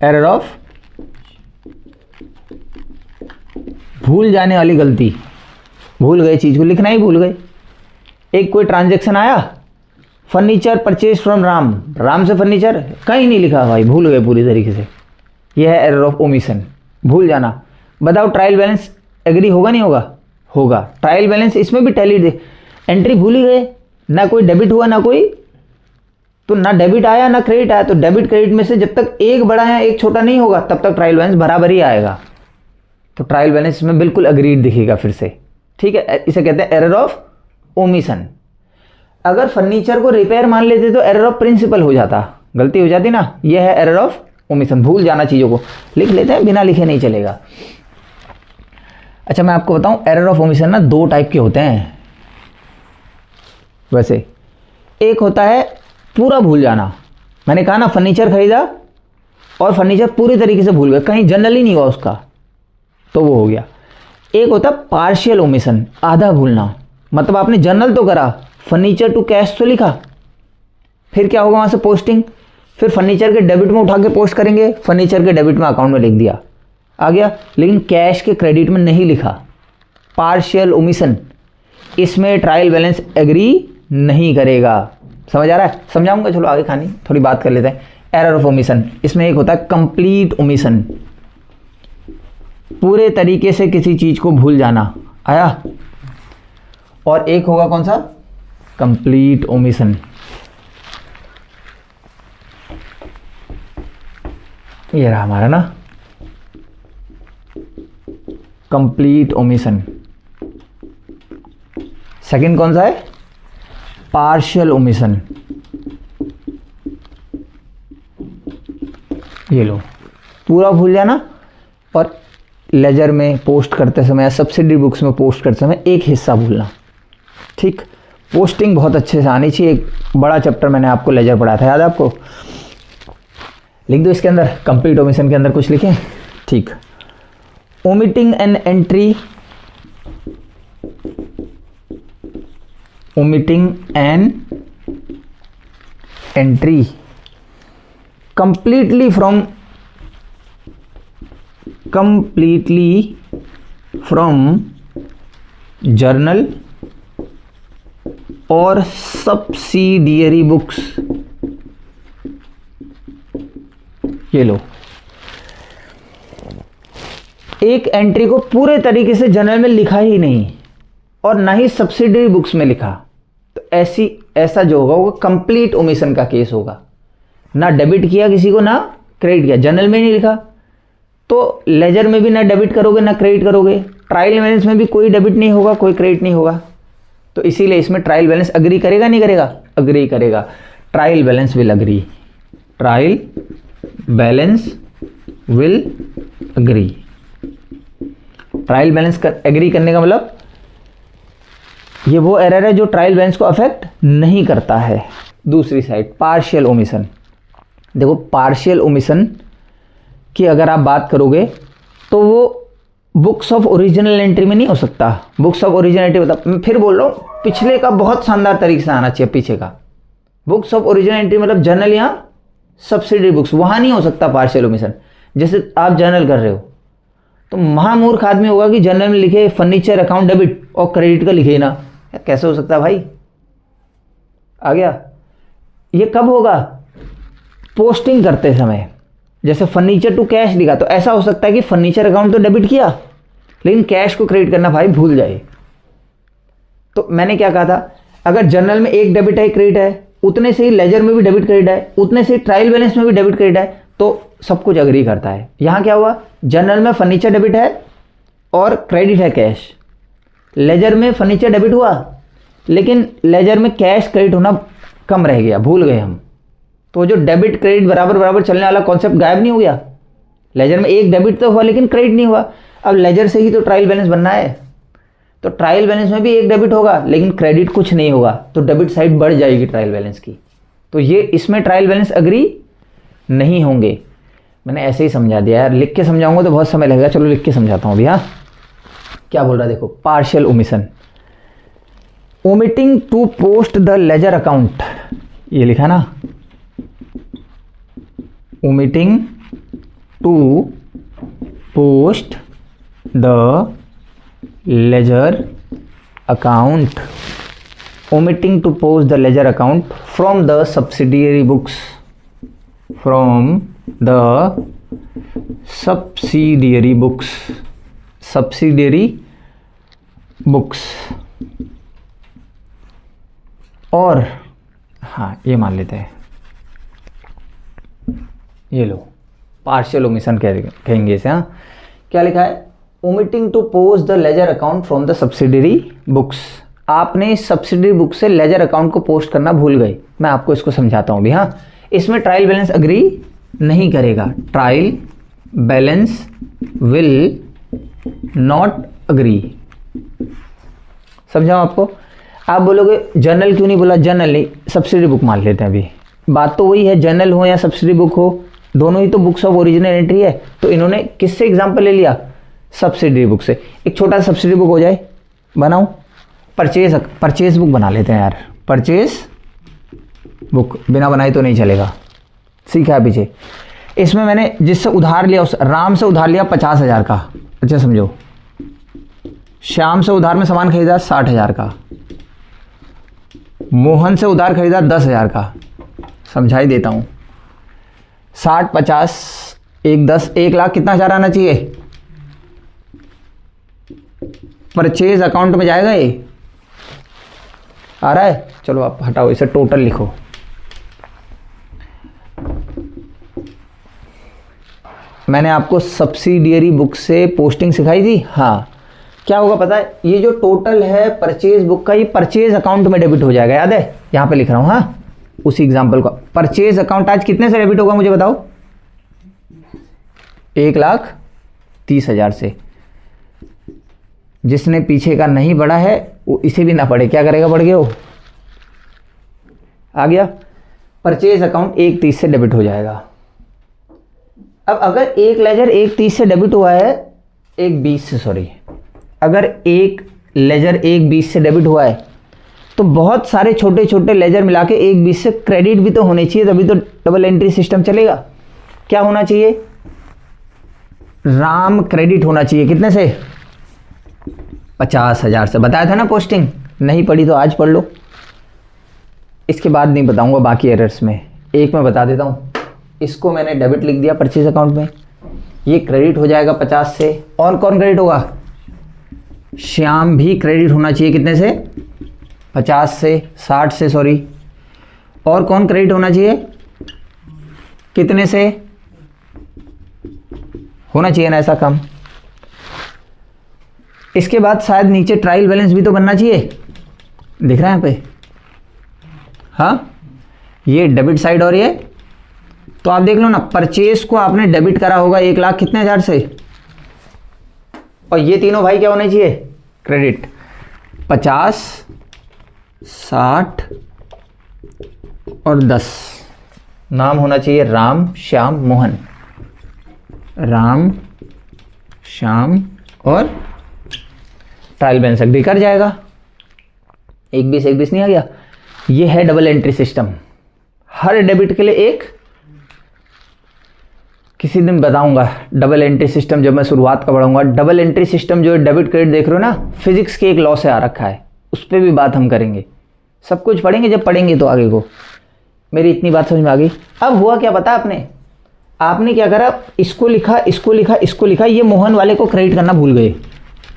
Error of, भूल जाने वाली गलती, भूल गए, चीज को लिखना ही भूल गए। एक कोई ट्रांजैक्शन आया, furniture purchase from Ram, Ram से फर्नीचर कहीं नहीं लिखा भाई, भूल गए पूरी तरीके से। यह है एरर ऑफ ओमिशन, भूल जाना। बताओ ट्रायल बैलेंस एग्री होगा नहीं होगा? होगा। ट्रायल बैलेंस इसमें भी टैली दे, एंट्री भूल ही गए, ना कोई डेबिट हुआ ना कोई, तो ना डेबिट आया ना क्रेडिट आया, तो डेबिट क्रेडिट में से जब तक एक बड़ा या एक छोटा नहीं होगा तब तक ट्रायल बैलेंस बराबर ही आएगा। तो ट्रायल बैलेंस में बिल्कुल अग्रीड दिखेगा फिर से। ठीक है, इसे कहते हैं एरर ऑफ ओमिशन। अगर फर्नीचर को रिपेयर मान लेते तो एरर ऑफ प्रिंसिपल हो जाता, गलती हो जाती ना। यह है एरर ऑफ ओमिशन, भूल जाना, चीज़ों को लिख लेते हैं, बिना लिखे नहीं चलेगा। अच्छा मैं आपको बताऊं, एरर ऑफ ओमिशन ना दो टाइप के होते हैं वैसे। एक होता है पूरा भूल जाना, मैंने कहा ना फर्नीचर खरीदा और फर्नीचर पूरी तरीके से भूल गए, कहीं जनरल ही नहीं हुआ उसका, तो वो हो गया। एक होता है पार्शियल ओमिशन, आधा भूलना, मतलब आपने जनरल तो करा, फर्नीचर टू कैश तो लिखा, फिर क्या होगा वहाँ से पोस्टिंग, फिर फर्नीचर के डेबिट में उठा के पोस्ट करेंगे, फर्नीचर के डेबिट में अकाउंट में लिख दिया, आ गया, लेकिन कैश के क्रेडिट में नहीं लिखा। पार्शियल ओमिशन, इसमें ट्रायल बैलेंस एग्री नहीं करेगा। समझ आ रहा है? समझाऊंगा, चलो आगे खानी थोड़ी बात कर लेते हैं। एरर ऑफ ओमिशन, इसमें एक होता है कंप्लीट ओमिशन, पूरे तरीके से किसी चीज को भूल जाना, आया, और एक होगा कौन सा, कंप्लीट ओमिशन। ये रहा हमारा ना कंप्लीट ओमिशन। सेकंड कौन सा है, पार्शियल ओमिशन। ये लो, पूरा भूल जाना और लेजर में पोस्ट करते समय या सब्सिडी बुक्स में पोस्ट करते समय एक हिस्सा भूलना। ठीक, पोस्टिंग बहुत अच्छे से आनी चाहिए। एक बड़ा चैप्टर मैंने आपको लेजर पढ़ाया था, याद है आपको? लिख दो इसके अंदर, कंप्लीट ओमिशन के अंदर कुछ लिखें। ठीक, omitting an entry, omitting an entry completely from journal or subsidiary books। ये लो, एक एंट्री को पूरे तरीके से जर्नल में लिखा ही नहीं और ना ही सब्सिडरी बुक्स में लिखा, तो ऐसा जो होगा वो कंप्लीट ओमिशन का केस होगा। ना डेबिट किया किसी को, ना क्रेडिट किया, जनरल में नहीं लिखा, तो लेजर में भी ना डेबिट करोगे ना क्रेडिट करोगे, ट्रायल बैलेंस में भी कोई डेबिट नहीं होगा कोई क्रेडिट नहीं होगा, तो इसीलिए इसमें ट्रायल बैलेंस अग्री करेगा नहीं करेगा? अग्री करेगा। Trial balance will agree, trial balance will agree. Trial balance agree करने का मतलब ये वो एरर है जो ट्रायल बैलेंस को अफेक्ट नहीं करता है। दूसरी साइड पार्शियल ओमिशन, देखो पार्शियल ओमिशन की अगर आप बात करोगे तो वो बुक्स ऑफ ओरिजिनल एंट्री में नहीं हो सकता। बुक्स ऑफ ओरिजिनल एंट्री मतलब मैं फिर बोल रहा हूँ, पिछले का बहुत शानदार तरीके से आना चाहिए, पीछे का। बुक्स ऑफ ओरिजिनल एंट्री मतलब जर्नल या सब्सिडरी बुक्स, वहाँ नहीं हो सकता पार्शियल ओमिशन। जैसे आप जर्नल कर रहे हो तो महामूर्ख आदमी होगा कि जर्नल में लिखे फर्नीचर अकाउंट डेबिट और क्रेडिट का लिखे ना, कैसे हो सकता है भाई? आ गया। ये कब होगा? पोस्टिंग करते समय। जैसे फर्नीचर टू कैश लिखा तो ऐसा हो सकता है कि फर्नीचर अकाउंट तो डेबिट किया लेकिन कैश को क्रेडिट करना भाई भूल जाए। तो मैंने क्या कहा था, अगर जर्नल में एक डेबिट है क्रेडिट है, उतने से ही लेजर में भी डेबिट क्रेडिट है, उतने से ही ट्रायल बैलेंस में भी डेबिट क्रेडिट है, तो सब कुछ अग्री करता है। यहाँ क्या हुआ, जर्नल में फर्नीचर डेबिट है और क्रेडिट है कैश, लेजर में फर्नीचर डेबिट हुआ लेकिन लेजर में कैश क्रेडिट होना कम रह गया, भूल गए हम, तो जो डेबिट क्रेडिट बराबर बराबर चलने वाला कॉन्सेप्ट गायब नहीं हो गया। लेजर में एक डेबिट तो हुआ लेकिन क्रेडिट नहीं हुआ। अब लेजर से ही तो ट्रायल बैलेंस बनना है, तो ट्रायल बैलेंस में भी एक डेबिट होगा लेकिन क्रेडिट कुछ नहीं होगा, तो डेबिट साइड बढ़ जाएगी ट्रायल बैलेंस की। तो ये इसमें ट्रायल बैलेंस एग्री नहीं होंगे। मैंने ऐसे ही समझा दिया यार, लिख के समझाऊंगा तो बहुत समय लगेगा, चलो लिख के समझाता हूँ अभी। हाँ, क्या बोल रहा है देखो, partial omission, omitting to post the ledger account, ये लिखा ना, omitting to post the ledger account, omitting to post the ledger account from the subsidiary books, from the subsidiary books, subsidiary books। और हाँ, ये मान लेते हैं, ये लो पार्शियल ओमिशन कहेंगे इसे। हाँ, क्या लिखा है, omitting to post the ledger account from the subsidiary books. आपने सब्सिडरी बुक से लेजर अकाउंट को पोस्ट करना भूल गए। मैं आपको इसको समझाता हूं भी। हाँ, इसमें ट्रायल बैलेंस अग्री नहीं करेगा, trial balance will not agree. समझाऊं आपको? आप बोलोगे जर्नल क्यों नहीं बोला, जर्नल नहीं, सब्सिडरी बुक मान लेते हैं अभी। बात तो वही है, जर्नल हो या सब्सिडरी बुक हो, दोनों ही तो बुक्स ऑफ ओरिजिनल एंट्री है। तो इन्होंने किससे एग्जाम्पल ले लिया, सब्सिडरी बुक से। एक छोटा सा सब्सिडरी बुक हो जाए, बनाऊं, परचेज बुक बना लेते हैं यार, परचेज बुक बिना बनाए तो नहीं चलेगा, सीखा है पीछे। इसमें मैंने जिससे उधार लिया, उस राम से उधार लिया 50,000 का, अच्छा समझो, श्याम से उधार में सामान खरीदा 60,000 का, मोहन से उधार खरीदा 10,000 का, समझाई देता हूं, 60 50 1 10 1 लाख कितना हजार आना चाहिए, परचेज अकाउंट में जाएगा, ये आ रहा है। चलो आप हटाओ इसे, टोटल लिखो। मैंने आपको सब्सिडियरी बुक से पोस्टिंग सिखाई थी। हाँ, क्या होगा पता है, ये जो टोटल है परचेज बुक का, ये परचेज अकाउंट में डेबिट हो जाएगा, याद है, यहां पे लिख रहा हूं। हाँ, उसी एग्जाम्पल का परचेज अकाउंट आज कितने से डेबिट होगा मुझे बताओ, 1,30,000 से। जिसने पीछे का नहीं पढ़ा है वो इसे भी ना पढ़े, क्या करेगा, पढ़ गया वो, आ गया। परचेज अकाउंट 1,30 से डेबिट हो जाएगा। अब अगर एक लेजर 1,30 से डेबिट हुआ है, 1,20 से, सॉरी, अगर एक लेजर 1,20 से डेबिट हुआ है तो बहुत सारे छोटे छोटे लेजर मिला के 1,20 से क्रेडिट भी तो होने चाहिए, तभी तो डबल एंट्री सिस्टम चलेगा। क्या होना चाहिए, राम क्रेडिट होना चाहिए, कितने से, 50,000 से। बताया था ना पोस्टिंग, नहीं पढ़ी तो आज पढ़ लो, इसके बाद नहीं बताऊंगा बाकी एरर्स में, एक मैं बता देता हूं। इसको मैंने डेबिट लिख दिया परचेज अकाउंट में, ये क्रेडिट हो जाएगा 50 से। और कौन क्रेडिट होगा, श्याम भी क्रेडिट होना चाहिए, कितने से, 50 से, 60 से, सॉरी। और कौन क्रेडिट होना चाहिए, कितने से होना चाहिए ना, ऐसा कम। इसके बाद शायद नीचे ट्रायल बैलेंस भी तो बनना चाहिए, दिख रहा है यहाँ पे। हाँ, ये डेबिट साइड और ये, तो आप देख लो ना, परचेज को आपने डेबिट करा होगा 1,00,000 कितने हजार से, और ये तीनों भाई क्या होने चाहिए, क्रेडिट, 50 60 और 10। नाम होना चाहिए राम श्याम मोहन, राम श्याम, और ट्रायल बैलेंस एग्री कर जाएगा। 1,20 नहीं आ गया। ये है डबल एंट्री सिस्टम, हर डेबिट के लिए एक, किसी दिन बताऊंगा डबल एंट्री सिस्टम, जब मैं शुरुआत का पढ़ाऊंगा। डबल एंट्री सिस्टम जो डेबिट क्रेडिट देख रहे हो ना, फिजिक्स के एक लॉ से आ रखा है, उस पर भी बात हम करेंगे। सब कुछ पढ़ेंगे, जब पढ़ेंगे तो आगे को। मेरी इतनी बात समझ में आ गई। अब हुआ क्या पता आपने क्या करा, इसको लिखा, इसको लिखा, इसको लिखा, ये मोहन वाले को क्रेडिट करना भूल गए।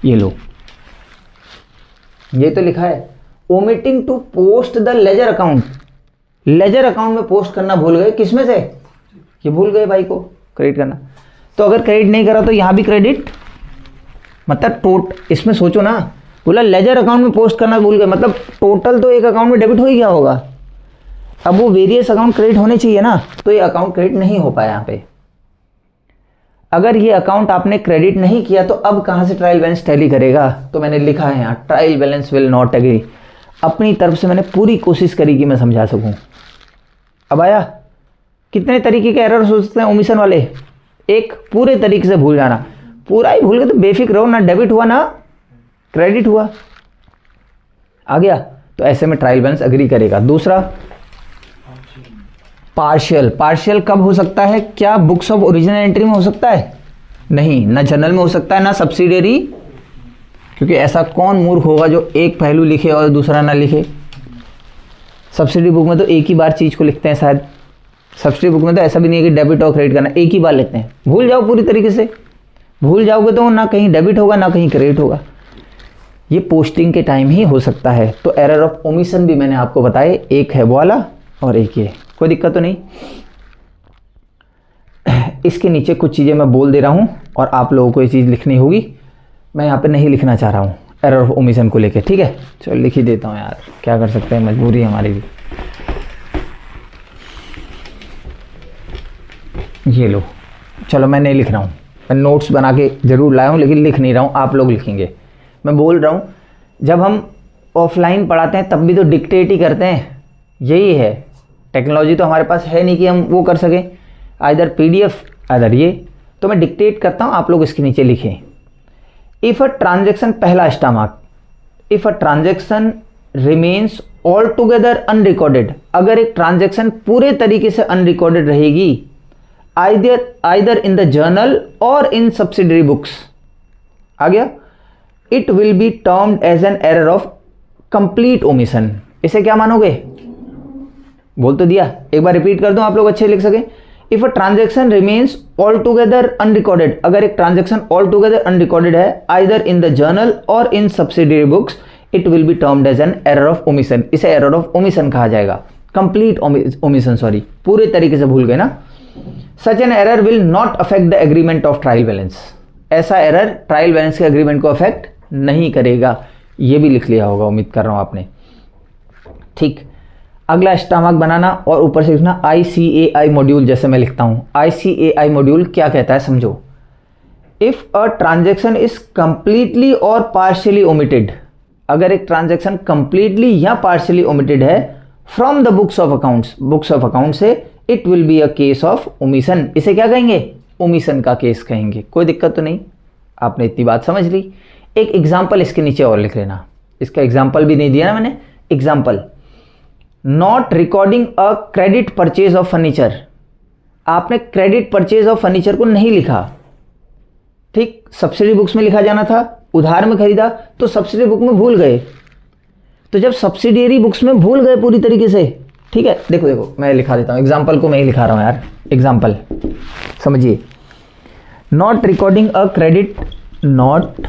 ये लो, ये तो लिखा है omitting to post the ledger account, ledger account में पोस्ट करना भूल गए, किसमें से, ये भूल गए भाई को क्रेडिट करना। तो अगर क्रेडिट नहीं करा तो यहां भी क्रेडिट, मतलब इसमें सोचो ना, बोला लेजर अकाउंट में पोस्ट करना भूल गए, मतलब टोटल तो एक अकाउंट में डेबिट हो ही गया होगा। अब वो वेरियस अकाउंट क्रेडिट होने चाहिए ना, तो ये अकाउंट क्रेडिट नहीं हो पाया यहाँ पे। अगर ये अकाउंट आपने क्रेडिट नहीं किया तो अब कहाँ से ट्रायल बैलेंस टैली करेगा? तो मैंने लिखा है यहाँ trial balance will not agree. अपनी तरफ से मैंने पूरी कोशिश करी कि मैं समझा सकूँ। अब आया, कितने तरीके के एरर्स हो सकते हैं ओमिशन वाले? एक, पूरे तरीके से भूल जाना। पूरा ही भूल गए तो बेफिक्र रहो, ना डेबिट हुआ ना क्रेडिट हुआ। आ गया? तो ऐसे में ट्रायल बैलेंस एग्री करेगा। दूसरा, पार्शियल। पार्शियल कब हो सकता है? क्या बुक्स ऑफ ओरिजिनल एंट्री में हो सकता है? नहीं, ना जनरल में हो सकता है ना सब्सिडियरी, क्योंकि ऐसा कौन मूर्ख होगा जो एक पहलू लिखे और दूसरा ना लिखे। सब्सिडी बुक में तो एक ही बार चीज़ को लिखते हैं शायद। सब्सिडी बुक में तो ऐसा भी नहीं है कि डेबिट और क्रेडिट करना, एक ही बार लेते हैं। भूल जाओ पूरी तरीके से, भूल जाओगे तो ना कहीं डेबिट होगा ना कहीं क्रेडिट होगा। ये पोस्टिंग के टाइम ही हो सकता है। तो एरर ऑफ ओमिशन भी मैंने आपको बताए, एक है वो वाला और एक ये, कोई दिक्कत तो नहीं। इसके नीचे कुछ चीज़ें मैं बोल दे रहा हूँ और आप लोगों को ये चीज़ लिखनी होगी। मैं यहाँ पे नहीं लिखना चाह रहा हूँ एरर ऑफ ओमिशन को लेके, ठीक है? चलो लिख ही देता हूँ यार, क्या कर सकते हैं, मजबूरी है हमारी भी। ये लो, चलो मैं नहीं लिख रहा हूँ, मैं नोट्स बना के ज़रूर लाया हूँ लेकिन लिख नहीं रहा हूँ, आप लोग लिखेंगे। मैं बोल रहा हूँ जब हम ऑफलाइन पढ़ाते हैं तब भी तो डिक्टेट ही करते हैं, यही है। टेक्नोलॉजी तो हमारे पास है नहीं कि हम वो कर सकें, आइदर PDF आइदर ये, तो मैं डिक्टेट करता हूँ, आप लोग इसके नीचे लिखें। इफ़ अ ट्रांजेक्शन, पहला स्टामार्क, if a transaction remains all together unrecorded, अगर एक ट्रांजेक्शन पूरे तरीके से अनरिकॉर्डेड रहेगी, either in the journal or in subsidiary books, आ गया, it will be termed as an error of complete omission. इसे क्या मानोगे? बोल तो दिया, एक बार रिपीट कर दूं आप लोग अच्छे लिख सके। If a transaction remains all together unrecorded, अगर एक ट्रांजेक्शन ऑल टुगेदर अनरिकॉर्डेड है, either in the journal or in subsidiary books, it will be termed as an error of omission. इसे एरर ऑफ ओमिशन कहा जाएगा, complete omission, sorry, पूरे तरीके से भूल गए ना। Such an error will not affect the agreement of trial balance, ऐसा एरर ट्रायल बैलेंस के एग्रीमेंट को अफेक्ट नहीं करेगा। ये भी लिख लिया होगा, उम्मीद कर रहा हूं आपने, ठीक। अगला स्टामार्क बनाना और ऊपर से लिखना ICAI मॉड्यूल, जैसे मैं लिखता हूं। ICAI मॉड्यूल क्या कहता है समझो। If a transaction is completely और पार्शियली ओमिटेड, अगर एक ट्रांजेक्शन कंप्लीटली या पार्शियली ओमिटेड है from the books of accounts, books of account से, it will be a case of omission. इसे क्या कहेंगे? ओमिशन का केस कहेंगे। कोई दिक्कत तो नहीं, आपने इतनी बात समझ ली। एक एग्जाम्पल इसके नीचे और लिख लेना, इसका एग्जाम्पल भी नहीं दिया ना मैंने। Example, not recording a credit purchase of furniture, आपने क्रेडिट परचेज ऑफ फर्नीचर को नहीं लिखा, ठीक। सब्सिडी बुक्स में लिखा जाना था, उधार में खरीदा तो सब्सिडी बुक में भूल गए। तो जब सब्सिडियरी बुक्स में भूल गए पूरी तरीके से, ठीक है, देखो देखो मैं लिखा देता हूं, एग्जाम्पल को मैं ही लिखा रहा हूं यार। एग्जाम्पल समझिए, not recording a credit, not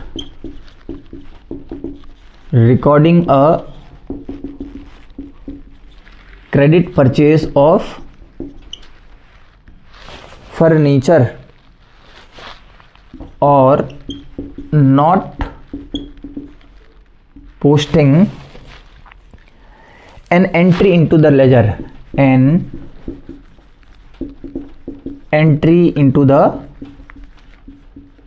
recording a credit purchase of furniture और not posting an entry into the ledger, an entry into the,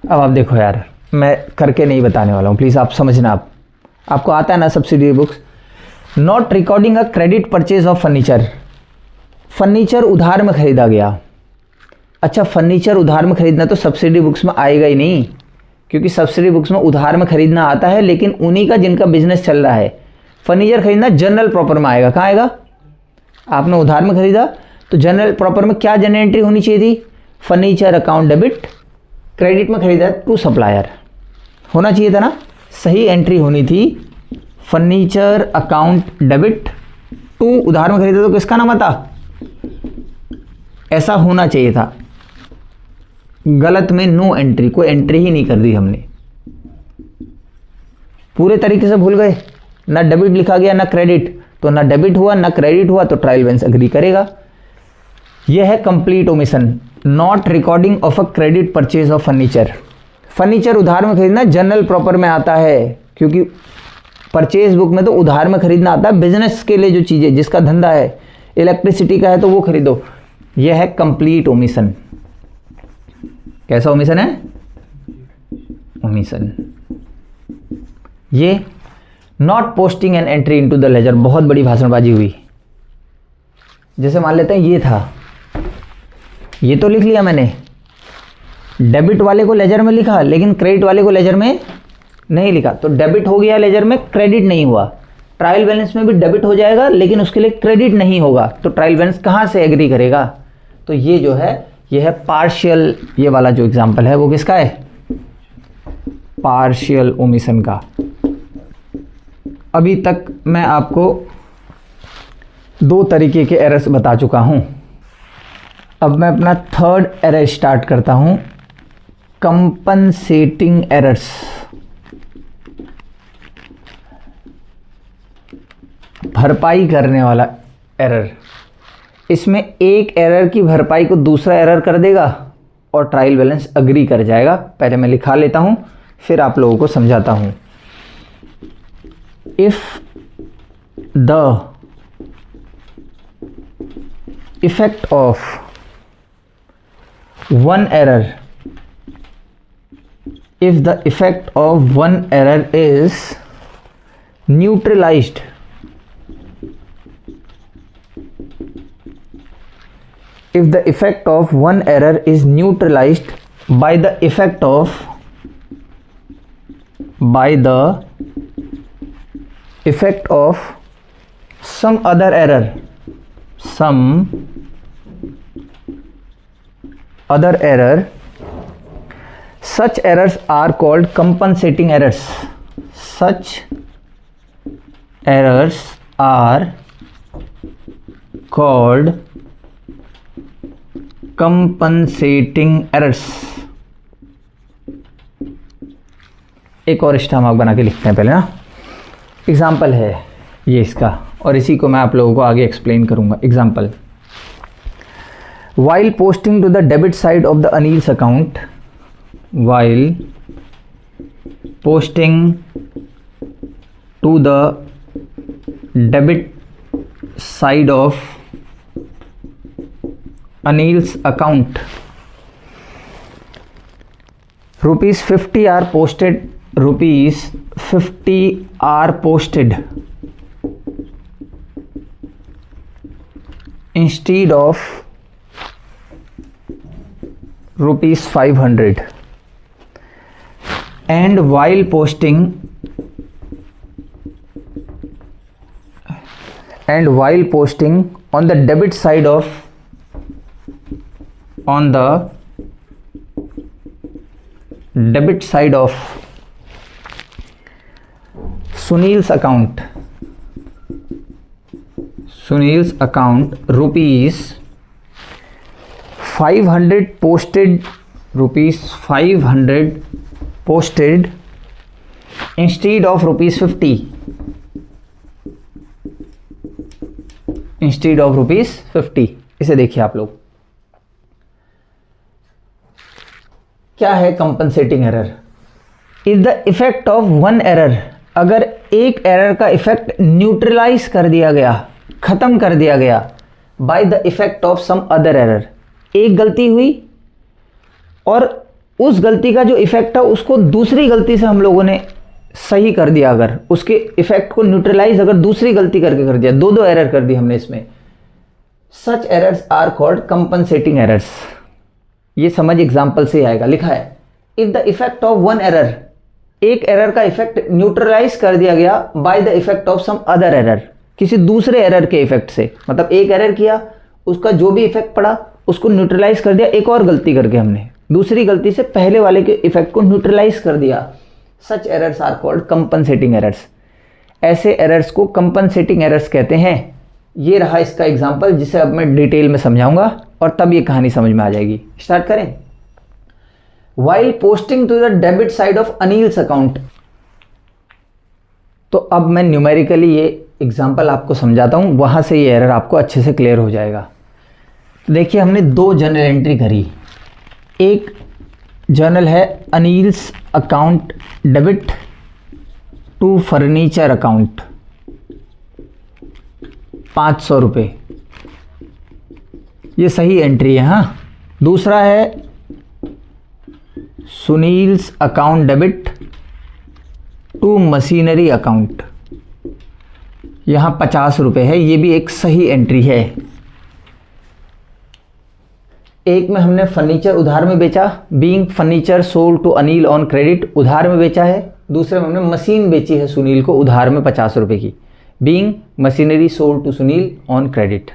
अब आप देखो यार, मैं करके नहीं बताने वाला हूँ, प्लीज़ आप समझना। आपको आता है ना subsidy books. Not recording a credit purchase of furniture, furniture उधार में खरीदा गया। अच्छा, फर्नीचर उधार में खरीदना तो सब्सिडी बुक्स में आएगा ही नहीं, क्योंकि सब्सिडी बुक्स में उधार में खरीदना आता है लेकिन उन्हीं का जिनका बिजनेस चल रहा है। फर्नीचर खरीदना जनरल प्रॉपर में आएगा। कहाँ आएगा? आपने उधार में खरीदा तो जनरल प्रॉपर में क्या जनरल एंट्री होनी चाहिए थी? फर्नीचर अकाउंट डेबिट, क्रेडिट में खरीदा टू सप्लायर, होना चाहिए था ना, सही एंट्री होनी थी। फर्नीचर अकाउंट डेबिट टू, उधार में खरीदा तो किसका नाम आता? ऐसा होना चाहिए था। गलत में नो एंट्री, कोई एंट्री ही नहीं कर दी हमने, पूरे तरीके से भूल गए। ना डेबिट लिखा गया ना क्रेडिट, तो ना डेबिट हुआ ना क्रेडिट हुआ, तो ट्रायल बैलेंस एग्री करेगा। यह है complete omission, not recording of a credit purchase of furniture. Furniture उधार में खरीदना जनरल प्रॉपर में आता है, क्योंकि परचेज बुक में तो उधार में खरीदना आता है बिजनेस के लिए, जो चीज़ें जिसका धंधा है, इलेक्ट्रिसिटी का है तो वो खरीदो। यह है कंप्लीट ओमिशन। कैसा ओमिशन है? ओमिशन। ये not posting an entry into the ledger, बहुत बड़ी भाषणबाजी हुई। जैसे मान लेते हैं ये था, ये तो लिख लिया मैंने, डेबिट वाले को लेजर में लिखा लेकिन क्रेडिट वाले को लेजर में नहीं लिखा, तो डेबिट हो गया लेजर में, क्रेडिट नहीं हुआ। ट्रायल बैलेंस में भी डेबिट हो जाएगा लेकिन उसके लिए क्रेडिट नहीं होगा, तो ट्रायल बैलेंस कहाँ से एग्री करेगा? तो ये जो है ये है पार्शियल, ये वाला जो एग्जाम्पल है वो किसका है? पार्शियल ओमिशन का। अभी तक मैं आपको 2 तरीके के एरर्स बता चुका हूं। अब मैं अपना थर्ड एरर स्टार्ट करता हूं, कंपनसेटिंग एरर्स। भरपाई करने वाला एरर। इसमें एक एरर की भरपाई को दूसरा एरर कर देगा और ट्रायल बैलेंस अग्री कर जाएगा। पहले मैं लिखा लेता हूं फिर आप लोगों को समझाता हूं। If the effect of one error, if the effect of one error is neutralized, if the effect of one error is neutralized by the effect of some other error, such errors are called compensating errors. Such errors are called compensating errors. एक और star mark बना के लिखते हैं पहले ना। Example है ये इसका, और इसी को मैं आप लोगों को आगे एक्सप्लेन करूंगा। Example, while posting to the debit side of the Anil's account, while posting to the debit side of Anil's account, rupees 50 are posted, rupees 50 are posted instead of rupees 500, and while posting on the debit side of Sunil's account, rupees 500 posted instead of rupees 50, इसे देखिए आप लोग। क्या है compensating error? Is the effect of one error, अगर एक error का effect neutralise कर दिया गया, खत्म कर दिया गया, by the effect of some other error. एक गलती हुई और उस गलती का जो इफेक्ट है उसको दूसरी गलती से हम लोगों ने सही कर दिया, अगर उसके इफेक्ट को न्यूट्रलाइज अगर दूसरी गलती करके कर दिया, दो एरर कर दी हमने इसमें, such errors are called compensating errors. ये समझ एग्जाम्पल से आएगा। लिखा है if the effect of one error, एक एरर का इफेक्ट न्यूट्रलाइज कर दिया गया by the effect of some other error, किसी दूसरे एरर के इफेक्ट से। मतलब एक एरर किया, उसका जो भी इफेक्ट पड़ा उसको न्यूट्रलाइज कर दिया एक और गलती करके, हमने दूसरी गलती से पहले वाले के इफेक्ट को न्यूट्रलाइज कर दिया। Such errors are called compensating errors. ऐसे एरर्स को कंपनसेटिंग एरर्स कहते हैं। ये रहा इसका एग्जाम्पल, जिसे अब मैं डिटेल में समझाऊंगा और तब ये कहानी समझ में आ जाएगी। स्टार्ट करें। While posting to the debit side of Anil's account, तो अब मैं न्यूमेरिकली ये एग्जाम्पल आपको समझाता हूं, वहां से ये एरर आपको अच्छे से क्लियर हो जाएगा। देखिए हमने दो जर्नल एंट्री करी। एक जर्नल है Anil's account debit to furniture account 500 रुपये, ये सही एंट्री है। हाँ, दूसरा है Sunil's account debit to machinery account, यहाँ 50 रुपये है, ये भी एक सही एंट्री है। एक में हमने फर्नीचर उधार में बेचा, being furniture sold to Anil on credit, उधार में बेचा है। दूसरे में हमने मशीन बेची है सुनील को उधार में 50 रुपये की, being machinery sold to Sunil on credit.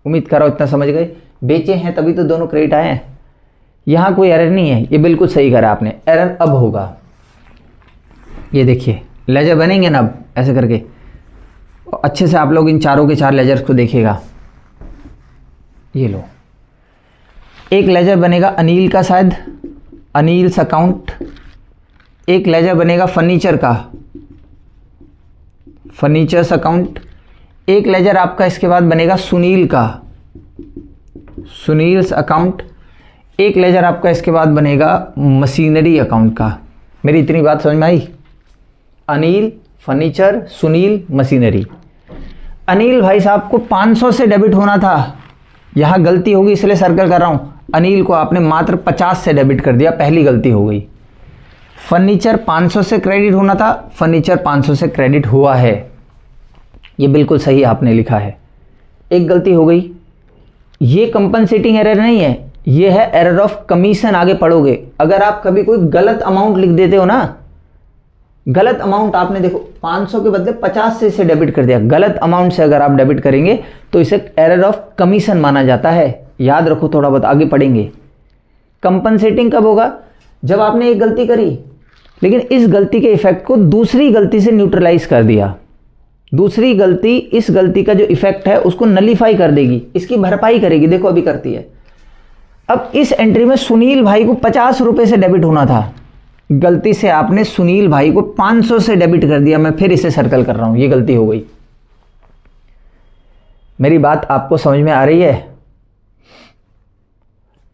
उम्मीद कर रहा हूँ इतना समझ गए, बेचे हैं तभी तो दोनों क्रेडिट आए हैं। यहाँ कोई एरर नहीं है, ये बिल्कुल सही करा आपने। एरर अब होगा, ये देखिए लेजर बनेंगे ना अब ऐसे करके, अच्छे से आप लोग इन चारों के चार लेजर्स को देखिएगा। ये लो, एक लेजर बनेगा अनिल का, शायद अनिल्स अकाउंट। एक लेजर बनेगा फर्नीचर का, फर्नीचर्स अकाउंट। एक लेजर आपका इसके बाद बनेगा सुनील का, सुनील्स अकाउंट। एक लेजर आपका इसके बाद बनेगा मशीनरी अकाउंट का। मेरी इतनी बात समझ में आई? Anil, furniture, Sunil, machinery. अनिल भाई साहब को 500 से डेबिट होना था, यहाँ गलती होगी इसलिए सर्कल कर रहा हूँ। अनिल को आपने मात्र 50 से डेबिट कर दिया, पहली गलती हो गई। फर्नीचर 500 से क्रेडिट होना था, फर्नीचर 500 से क्रेडिट हुआ है, ये बिल्कुल सही आपने लिखा है। एक गलती हो गई, ये कंपनसेटिंग एरर नहीं है, ये है एरर ऑफ कमीशन। आगे पढ़ोगे, अगर आप कभी कोई गलत अमाउंट लिख देते हो ना, गलत अमाउंट आपने देखो 500 के बदले 50 से इसे डेबिट कर दिया, गलत अमाउंट से अगर आप डेबिट करेंगे तो इसे एरर ऑफ कमीशन माना जाता है। याद रखो, थोड़ा बहुत आगे पढ़ेंगे। कंपनसेटिंग कब होगा? जब आपने एक गलती करी लेकिन इस गलती के इफेक्ट को दूसरी गलती से न्यूट्रलाइज कर दिया। दूसरी गलती इस गलती का जो इफेक्ट है उसको नलीफाई कर देगी, इसकी भरपाई करेगी। देखो अभी करती है। अब इस एंट्री में सुनील भाई को 50 रुपये से डेबिट होना था, गलती से आपने सुनील भाई को 500 से डेबिट कर दिया। मैं फिर इसे सर्कल कर रहा हूं, ये गलती हो गई। मेरी बात आपको समझ में आ रही है?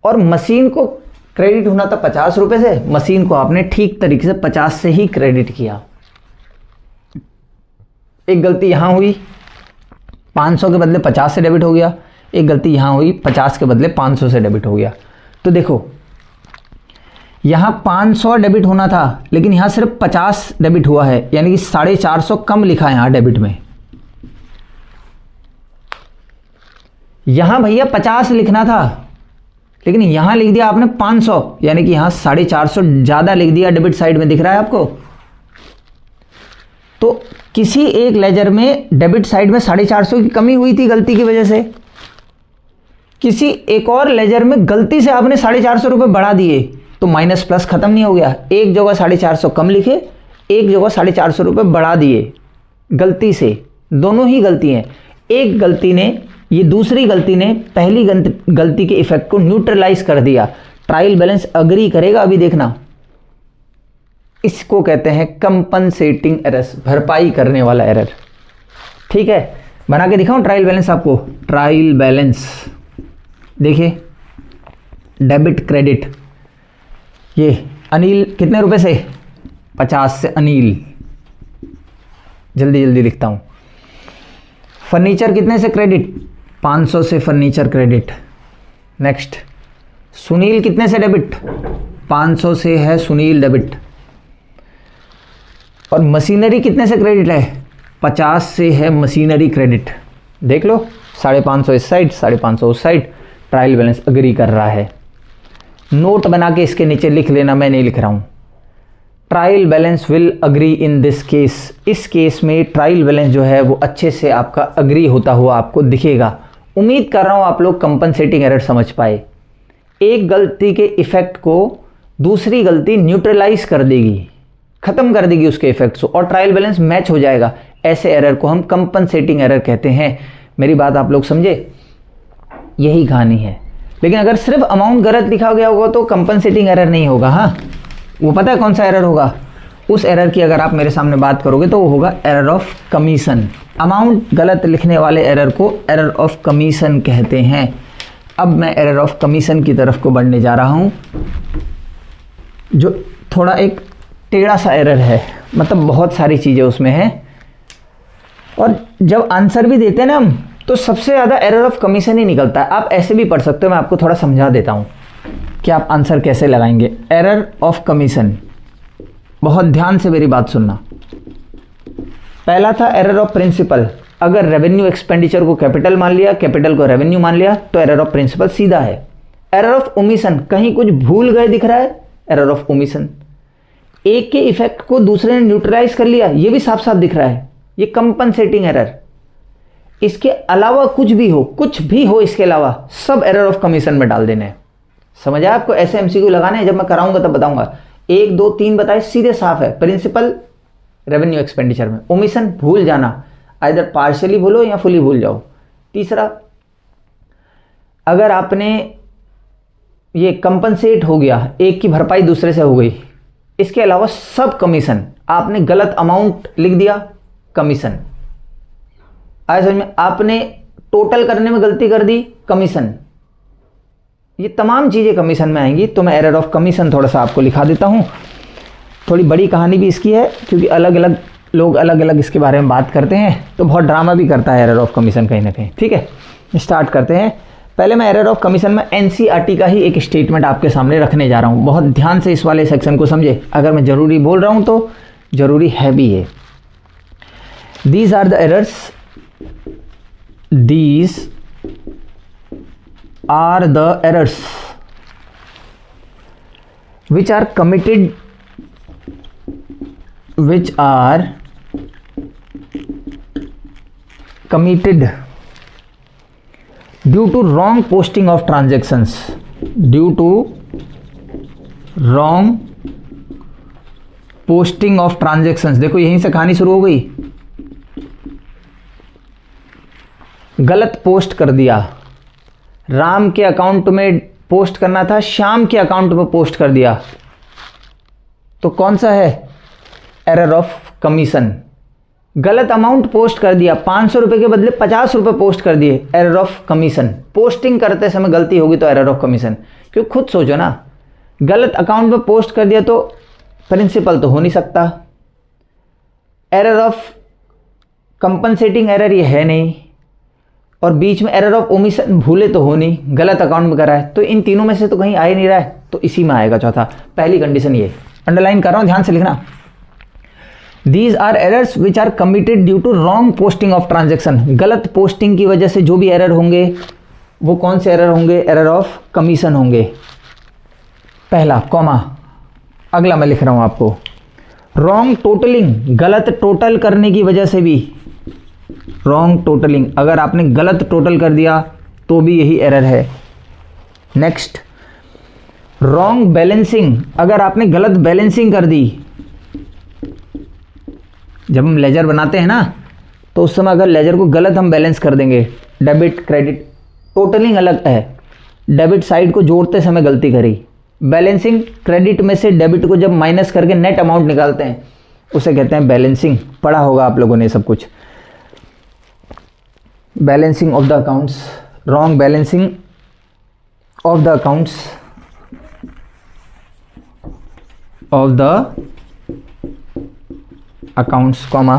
और मशीन को क्रेडिट होना था 50 रुपये से, मशीन को आपने ठीक तरीके से 50 से ही क्रेडिट किया। एक गलती यहां हुई, 500 के बदले 50 से डेबिट हो गया। एक गलती यहां हुई, 50 के बदले 500 से डेबिट हो गया। तो देखो यहां 500 डेबिट होना था लेकिन यहां सिर्फ 50 डेबिट हुआ है, यानी कि 450 कम लिखा है यहां डेबिट में। यहां भैया 50 लिखना था लेकिन यहां लिख दिया आपने 500, यानी कि यहां 450 ज्यादा लिख दिया डेबिट साइड में। दिख रहा है आपको? तो किसी एक लेजर में डेबिट साइड में 450 की कमी हुई थी गलती की वजह से, किसी एक और लेजर में गलती से आपने 450 रुपये बढ़ा दिए, तो माइनस प्लस खत्म नहीं हो गया। एक जगह 450 कम लिखे, एक जगह 450 रुपये बढ़ा दिए गलती से। दोनों ही गलती हैं, एक गलती ने, ये दूसरी गलती ने पहली गलती के इफेक्ट को न्यूट्रलाइज कर दिया। ट्रायल बैलेंस अग्री करेगा, अभी देखना। इसको कहते हैं कंपनसेटिंग एरर्स, भरपाई करने वाला एरर। ठीक है, बना के दिखाऊं ट्रायल बैलेंस आपको? ट्रायल बैलेंस देखिए, डेबिट क्रेडिट। ये अनिल कितने रुपए से? 50 से अनिल। जल्दी जल्दी लिखता हूं। फर्नीचर कितने से क्रेडिट? 500 से फर्नीचर क्रेडिट। नेक्स्ट, सुनील कितने से डेबिट? 500 से है सुनील डेबिट। और मशीनरी कितने से क्रेडिट है? 50 से है मशीनरी क्रेडिट। देख लो, 550 इस साइड, 550 उस साइड। ट्रायल बैलेंस अग्री कर रहा है। नोट बना के इसके नीचे लिख लेना, मैं नहीं लिख रहा हूं। Trial balance will agree in this case. इस केस में ट्रायल बैलेंस जो है वो अच्छे से आपका अग्री होता हुआ आपको दिखेगा। उम्मीद कर रहा हूं आप लोग कंपनसेटिंग एरर समझ पाए। एक गलती के इफेक्ट को दूसरी गलती न्यूट्रलाइज कर देगी, खत्म कर देगी उसके इफेक्ट्स को, और ट्रायल बैलेंस मैच हो जाएगा। ऐसे एरर को हम कंपनसेटिंग एरर कहते हैं। मेरी बात आप लोग समझे? यही कहानी है। लेकिन अगर सिर्फ अमाउंट गलत लिखा गया होगा तो कंपनसेटिंग एरर नहीं होगा। हाँ, वो पता है कौन सा एरर होगा? उस एरर की अगर आप मेरे सामने बात करोगे तो वो होगा एरर ऑफ कमीशन। अमाउंट गलत लिखने वाले एरर को एरर ऑफ कमीशन कहते हैं। अब मैं एरर ऑफ कमीशन की तरफ को बढ़ने जा रहा हूं, जो थोड़ा एक टेढ़ा सा एरर है, मतलब बहुत सारी चीज़ें उसमें हैं। और जब आंसर भी देते हैं ना हम, तो सबसे ज़्यादा एरर ऑफ कमीशन ही निकलता है। आप ऐसे भी पढ़ सकते हो, मैं आपको थोड़ा समझा देता हूँ। कि आप आंसर कैसे लगाएंगे। एरर ऑफ कमीशन, बहुत ध्यान से मेरी बात सुनना। पहला था एरर ऑफ प्रिंसिपल, अगर रेवेन्यू एक्सपेंडिचर को कैपिटल मान लिया, कैपिटल को रेवेन्यू मान लिया तो एरर ऑफ प्रिंसिपल सीधा है। एरर ऑफ ओमिशन, कहीं कुछ भूल गए दिख रहा है, एरर ऑफ ओमिशन। एक के इफेक्ट को दूसरे ने न्यूट्रलाइज कर लिया, ये भी साफ साफ दिख रहा है, ये कंपनसेटिंग एरर। इसके अलावा कुछ भी हो इसके अलावा सब एरर ऑफ कमीशन में डाल देने हैं। समझ आया आपको? ऐसे एमसीक्यू लगाने हैं, जब मैं कराऊंगा तब बताऊंगा। 1 2 3 बताए, सीधे साफ है। प्रिंसिपल रेवेन्यू एक्सपेंडिचर में, ओमिशन भूल जाना, आइदर पार्शियली भूलो या फुली भूल जाओ। तीसरा, अगर आपने ये कंपनसेट हो गया, एक की भरपाई दूसरे से हो गई, इसके अलावा सब कमीशन। आपने गलत अमाउंट लिख दिया, कमीशन। आया समझ में? आपने टोटल करने में गलती कर दी, कमीशन। ये तमाम चीज़ें कमीशन में आएंगी। तो मैं एरर ऑफ कमीशन थोड़ा सा आपको लिखा देता हूँ। थोड़ी बड़ी कहानी भी इसकी है, क्योंकि अलग अलग लोग अलग अलग इसके बारे में बात करते हैं, तो बहुत ड्रामा भी करता है एरर ऑफ कमीशन कहीं ना कहीं। ठीक है, स्टार्ट करते हैं। पहले मैं एरर ऑफ कमीशन में एनसीईआरटी का ही एक स्टेटमेंट आपके सामने रखने जा रहा हूँ। बहुत ध्यान से इस वाले सेक्शन को समझे। अगर मैं ज़रूरी बोल रहा हूँ तो ज़रूरी है भी ये। These are the errors, these are the errors which are committed due to wrong posting of transactions, due to wrong posting of transactions। देखो यहीं से कहानी शुरू हो गई। गलत पोस्ट कर दिया, राम के अकाउंट में पोस्ट करना था, श्याम के अकाउंट में पोस्ट कर दिया, तो कौन सा है? Error of commission. गलत अमाउंट पोस्ट कर दिया, 500 रुपये के बदले 50 रुपये पोस्ट कर दिए, एरर ऑफ कमीशन। पोस्टिंग करते समय गलती होगी तो एरर ऑफ कमीशन। क्योंकि खुद सोचो ना, गलत अकाउंट में पोस्ट कर दिया तो प्रिंसिपल तो हो नहीं सकता। एरर ऑफ कंपनसेटिंग एरर ये है नहीं, और बीच में एरर ऑफ ओमिशन, भूले तो हो नहीं, गलत अकाउंट में करा है, तो इन तीनों में से तो कहीं आ ही नहीं रहा है, तो इसी में आएगा चौथा। पहली कंडीशन ये अंडरलाइन कर रहा हूं, ध्यान से लिखना। These are errors which are committed due to wrong posting of transaction. गलत पोस्टिंग की वजह से जो भी एरर होंगे वो कौन से एरर होंगे? एरर ऑफ कमीशन होंगे। पहला कॉमा, अगला मैं लिख रहा हूं आपको। रॉन्ग टोटलिंग, गलत टोटल करने की वजह से भी, रॉन्ग टोटलिंग, अगर आपने गलत टोटल कर दिया तो भी यही एरर है। नेक्स्ट, रॉन्ग बैलेंसिंग, अगर आपने गलत बैलेंसिंग कर दी। जब हम लेजर बनाते हैं ना, तो उस समय अगर लेजर को गलत हम बैलेंस कर देंगे, डेबिट क्रेडिट, टोटलिंग अलग है, डेबिट साइड को जोड़ते समय गलती करी। बैलेंसिंग, क्रेडिट में से डेबिट को जब माइनस करके नेट अमाउंट निकालते हैं, उसे कहते हैं बैलेंसिंग। पढ़ा होगा आप लोगों ने सब कुछ। Balancing of the accounts, wrong balancing of the accounts of the accounts, comma,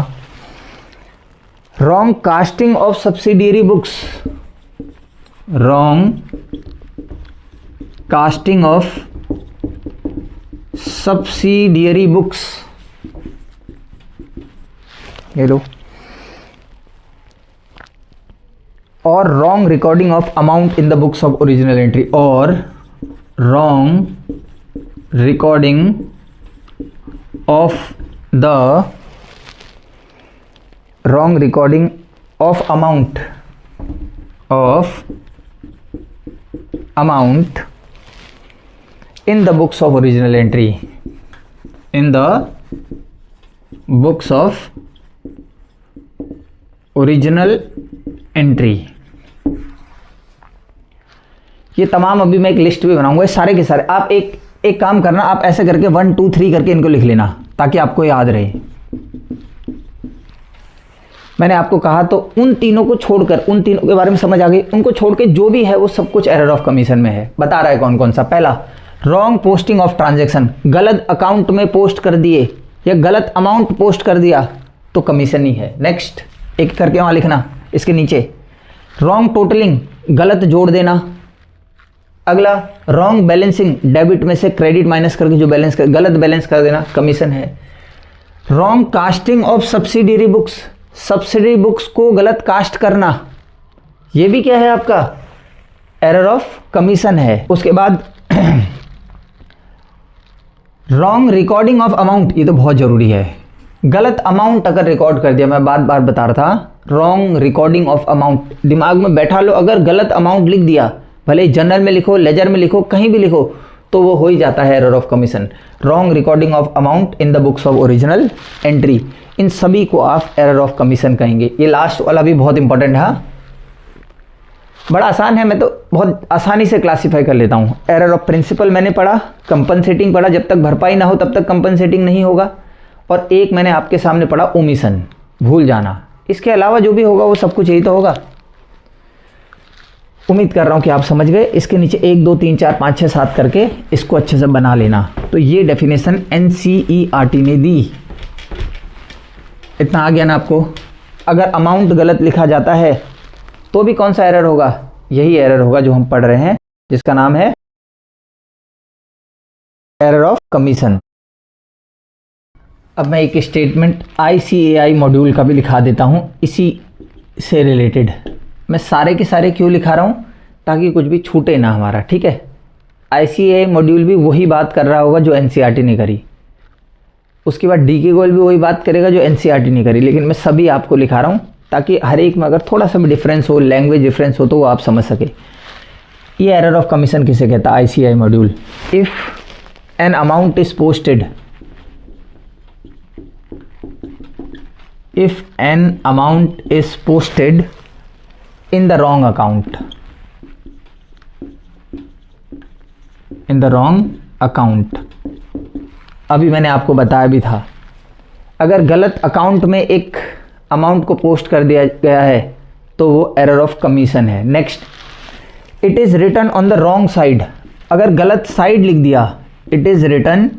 wrong casting of subsidiary books, wrong casting of subsidiary books, ये लो, और wrong recording of amount in the books of original entry, और wrong recording of the wrong recording of amount in the books of original entry, in the books of original entry। ये तमाम अभी मैं एक list भी बनाऊंगा, सारे के सारे। आप एक काम करना, आप ऐसे करके 1 2 3 करके इनको लिख लेना, ताकि आपको याद रहे। मैंने आपको कहा तो उन तीनों को छोड़कर, उन तीनों के बारे में समझ आ गई, उनको छोड़ के जो भी है वो सब कुछ एरर ऑफ कमीशन में है। बता रहा है कौन कौन सा। पहला, रॉन्ग पोस्टिंग ऑफ ट्रांजैक्शन, गलत अकाउंट में पोस्ट कर दिए या गलत अमाउंट पोस्ट कर दिया तो कमीशन ही है। नेक्स्ट, एक करके वहाँ लिखना इसके नीचे। रॉन्ग टोटलिंग, गलत जोड़ देना, अगला रॉन्ग बैलेंसिंग, डेबिट में से क्रेडिट माइनस करके जो बैलेंस कर, गलत बैलेंस कर देना, कमीशन है। Wrong casting of subsidiary books, subsidiary books को गलत कास्ट करना, ये भी क्या है आपका एरर ऑफ कमीशन है। उसके बाद रॉन्ग रिकॉर्डिंग ऑफ अमाउंट, ये तो बहुत जरूरी है। गलत अमाउंट अगर रिकॉर्ड कर दिया, मैं बार बार बता रहा था, रॉन्ग रिकॉर्डिंग ऑफ अमाउंट, दिमाग में बैठा लो, अगर गलत अमाउंट लिख दिया, भले जर्नल में लिखो, लेजर में लिखो, कहीं भी लिखो, तो वो हो ही जाता है error of commission. Wrong recording of amount in the books of original entry, इन सभी को आप एरर ऑफ कमीशन कहेंगे। ये लास्ट वाला भी बहुत इंपॉर्टेंट है, बड़ा आसान है, मैं तो बहुत आसानी से क्लासीफाई कर लेता हूँ। एरर ऑफ प्रिंसिपल मैंने पढ़ा, कंपनसेटिंग पढ़ा, जब तक भरपाई ना हो तब तक कंपनसेटिंग नहीं होगा, और एक मैंने आपके सामने पढ़ा ओमिशन, भूल जाना। इसके अलावा जो भी होगा वो सब कुछ यही तो होगा। उम्मीद कर रहा हूँ कि आप समझ गए। इसके नीचे 1 2 3 4 5 6 7 करके इसको अच्छे से बना लेना। तो ये डेफिनेशन NCERT ने दी, इतना आ गया ना आपको। अगर अमाउंट गलत लिखा जाता है तो भी कौन सा एरर होगा, यही एरर होगा जो हम पढ़ रहे हैं, जिसका नाम है एरर ऑफ कमीशन। अब मैं एक स्टेटमेंट ICAI मॉड्यूल का भी लिखा देता हूँ इसी से रिलेटेड। मैं सारे के सारे क्यों लिखा रहा हूँ, ताकि कुछ भी छूटे ना हमारा, ठीक है। ICAI मॉड्यूल भी वही बात कर रहा होगा जो NCERT ने करी, उसके बाद DK गोयल भी वही बात करेगा जो NCERT ने करी, लेकिन मैं सभी आपको लिखा रहा हूँ ताकि हर एक में अगर थोड़ा सा भी डिफरेंस हो, लैंग्वेज डिफरेंस हो, तो वो आप समझ सके। ये एरर ऑफ कमीशन किसे कहता है, ICAI module. If an amount is posted, if an amount is posted in the wrong account, in the wrong account, अभी मैंने आपको बताया भी था, अगर गलत अकाउंट में एक अमाउंट को पोस्ट कर दिया गया है तो वो एरर ऑफ कमीशन है। Next, it is written on the wrong side, अगर गलत साइड लिख दिया, it is written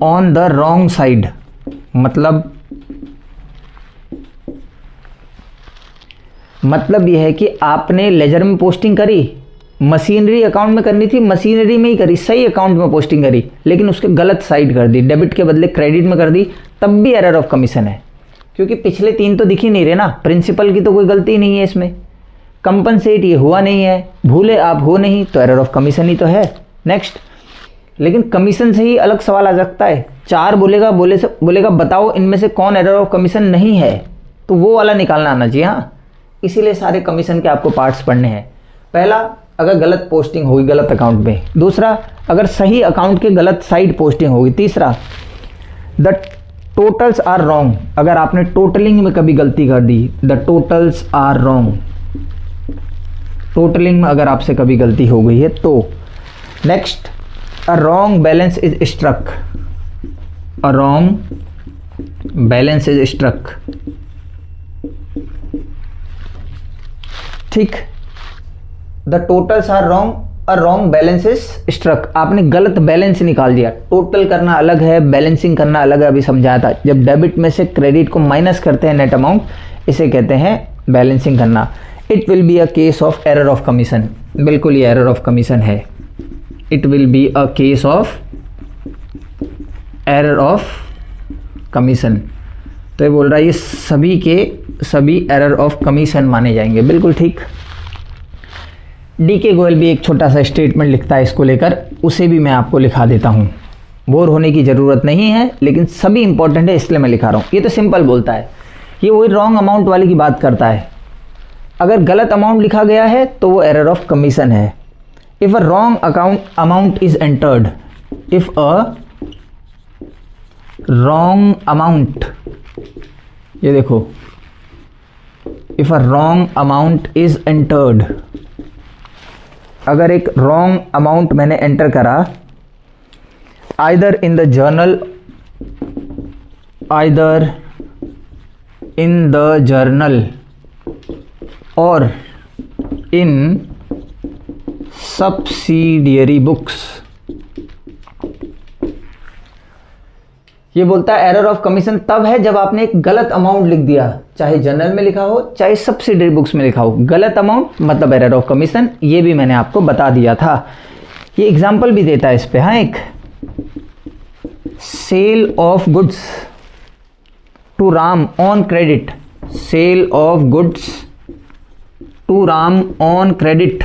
on the wrong side, मतलब यह है कि आपने लेजर में पोस्टिंग करी, मशीनरी अकाउंट में करनी थी, मशीनरी में ही करी, सही अकाउंट में पोस्टिंग करी, लेकिन उसके गलत साइड कर दी, डेबिट के बदले क्रेडिट में कर दी, तब भी एरर ऑफ कमीशन है, क्योंकि पिछले 3 तो दिख ही नहीं रहे ना। प्रिंसिपल की तो कोई गलती नहीं है इसमें, कंपनसेट ये हुआ नहीं है, भूले आप हो नहीं, तो एरर ऑफ कमीशन ही तो है। नेक्स्ट, लेकिन कमीशन से ही अलग सवाल आ सकता है, 4 बोलेगा बताओ इनमें से कौन एरर ऑफ कमीशन नहीं है, तो वो वाला निकालना आना चाहिए। हाँ, इसीलिए सारे कमीशन के आपको पार्ट्स पढ़ने हैं। पहला, अगर गलत पोस्टिंग होगी गलत अकाउंट में। दूसरा, अगर सही अकाउंट के गलत साइड पोस्टिंग होगी। तीसरा, द टोटल्स आर रॉन्ग, अगर आपने टोटलिंग में कभी गलती कर दी, the totals are wrong, totalling में अगर आपसे कभी गलती हो गई है तो। Next, a wrong balance is struck, a wrong balance is struck, ठीक। The totals are wrong, a wrong balance is struck, आपने गलत बैलेंस निकाल दिया। टोटल करना अलग है, बैलेंसिंग करना अलग है, अभी समझाया था। जब डेबिट में से क्रेडिट को माइनस करते हैं नेट अमाउंट, इसे कहते हैं बैलेंसिंग करना। It will be a case of error of commission, बिल्कुल ये एरर ऑफ कमीशन है। It will be a case of error of commission, तो ये बोल रहा है ये सभी के सभी एरर ऑफ कमीशन माने जाएंगे, बिल्कुल ठीक। DK गोयल भी एक छोटा सा स्टेटमेंट लिखता है इसको लेकर, उसे भी मैं आपको लिखा देता हूँ, बोर होने की ज़रूरत नहीं है, लेकिन सभी इंपॉर्टेंट है इसलिए मैं लिखा रहा हूँ। ये तो सिंपल बोलता है, ये वही रॉन्ग अमाउंट वाले की बात करता है। अगर गलत अमाउंट लिखा गया है तो वो एरर ऑफ कमीशन है। If a wrong amount is entered, if a wrong amount, ये देखो, if a wrong amount is entered, अगर एक रॉन्ग अमाउंट मैंने एंटर करा, either in the journal, either in the journal or in subsidiary books, ये बोलता है error of commission तब है जब आपने एक गलत अमाउंट लिख दिया, चाहे जर्नल में लिखा हो चाहे सब्सिडरी बुक्स में लिखा हो। गलत अमाउंट मतलब एरर ऑफ कमीशन, ये भी मैंने आपको बता दिया था। ये एग्जाम्पल भी देता है इस पे। हाँ, एक sale of goods to Ram on credit, sale of goods to Ram on credit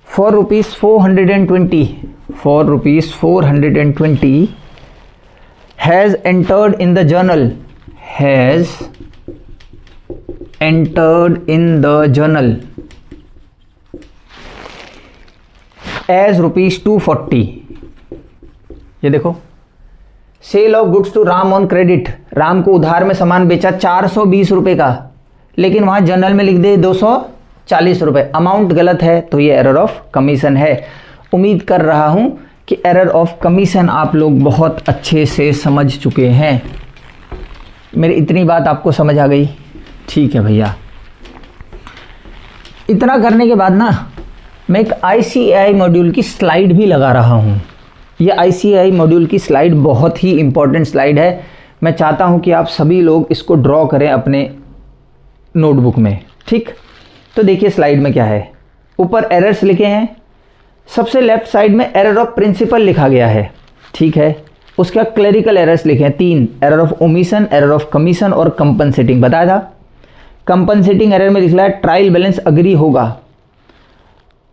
for ₹420, for ₹420 has entered in the journal, has entered in the journal as ₹240। ये देखो, sale of goods to Ram on credit, Ram को उधार में सामान बेचा 420 रुपए का, लेकिन वहां जर्नल में लिख दे 240 रुपए, अमाउंट गलत है, तो ये एरर ऑफ कमीशन है। उम्मीद कर रहा हूं कि एरर ऑफ कमीशन आप लोग बहुत अच्छे से समझ चुके हैं। मेरी इतनी बात आपको समझ आ गई? ठीक है भैया। इतना करने के बाद ना मैं एक ICAI मॉड्यूल की स्लाइड भी लगा रहा हूं। ये ICAI मॉड्यूल की स्लाइड बहुत ही इंपॉर्टेंट स्लाइड है। मैं चाहता हूं कि आप सभी लोग इसको ड्रॉ करें अपने नोटबुक में। ठीक, तो देखिए स्लाइड में क्या है। ऊपर एरर्स लिखे हैं, सबसे लेफ्ट साइड में एरर ऑफ प्रिंसिपल लिखा गया है। ठीक है, उसके बाद क्लरिकल एरर्स लिखे हैं 3, error of omission, error of commission और कंपनसेटिंग। बताया था कंपनसेटिंग एरर में लिख रहा है ट्रायल बैलेंस अग्री होगा।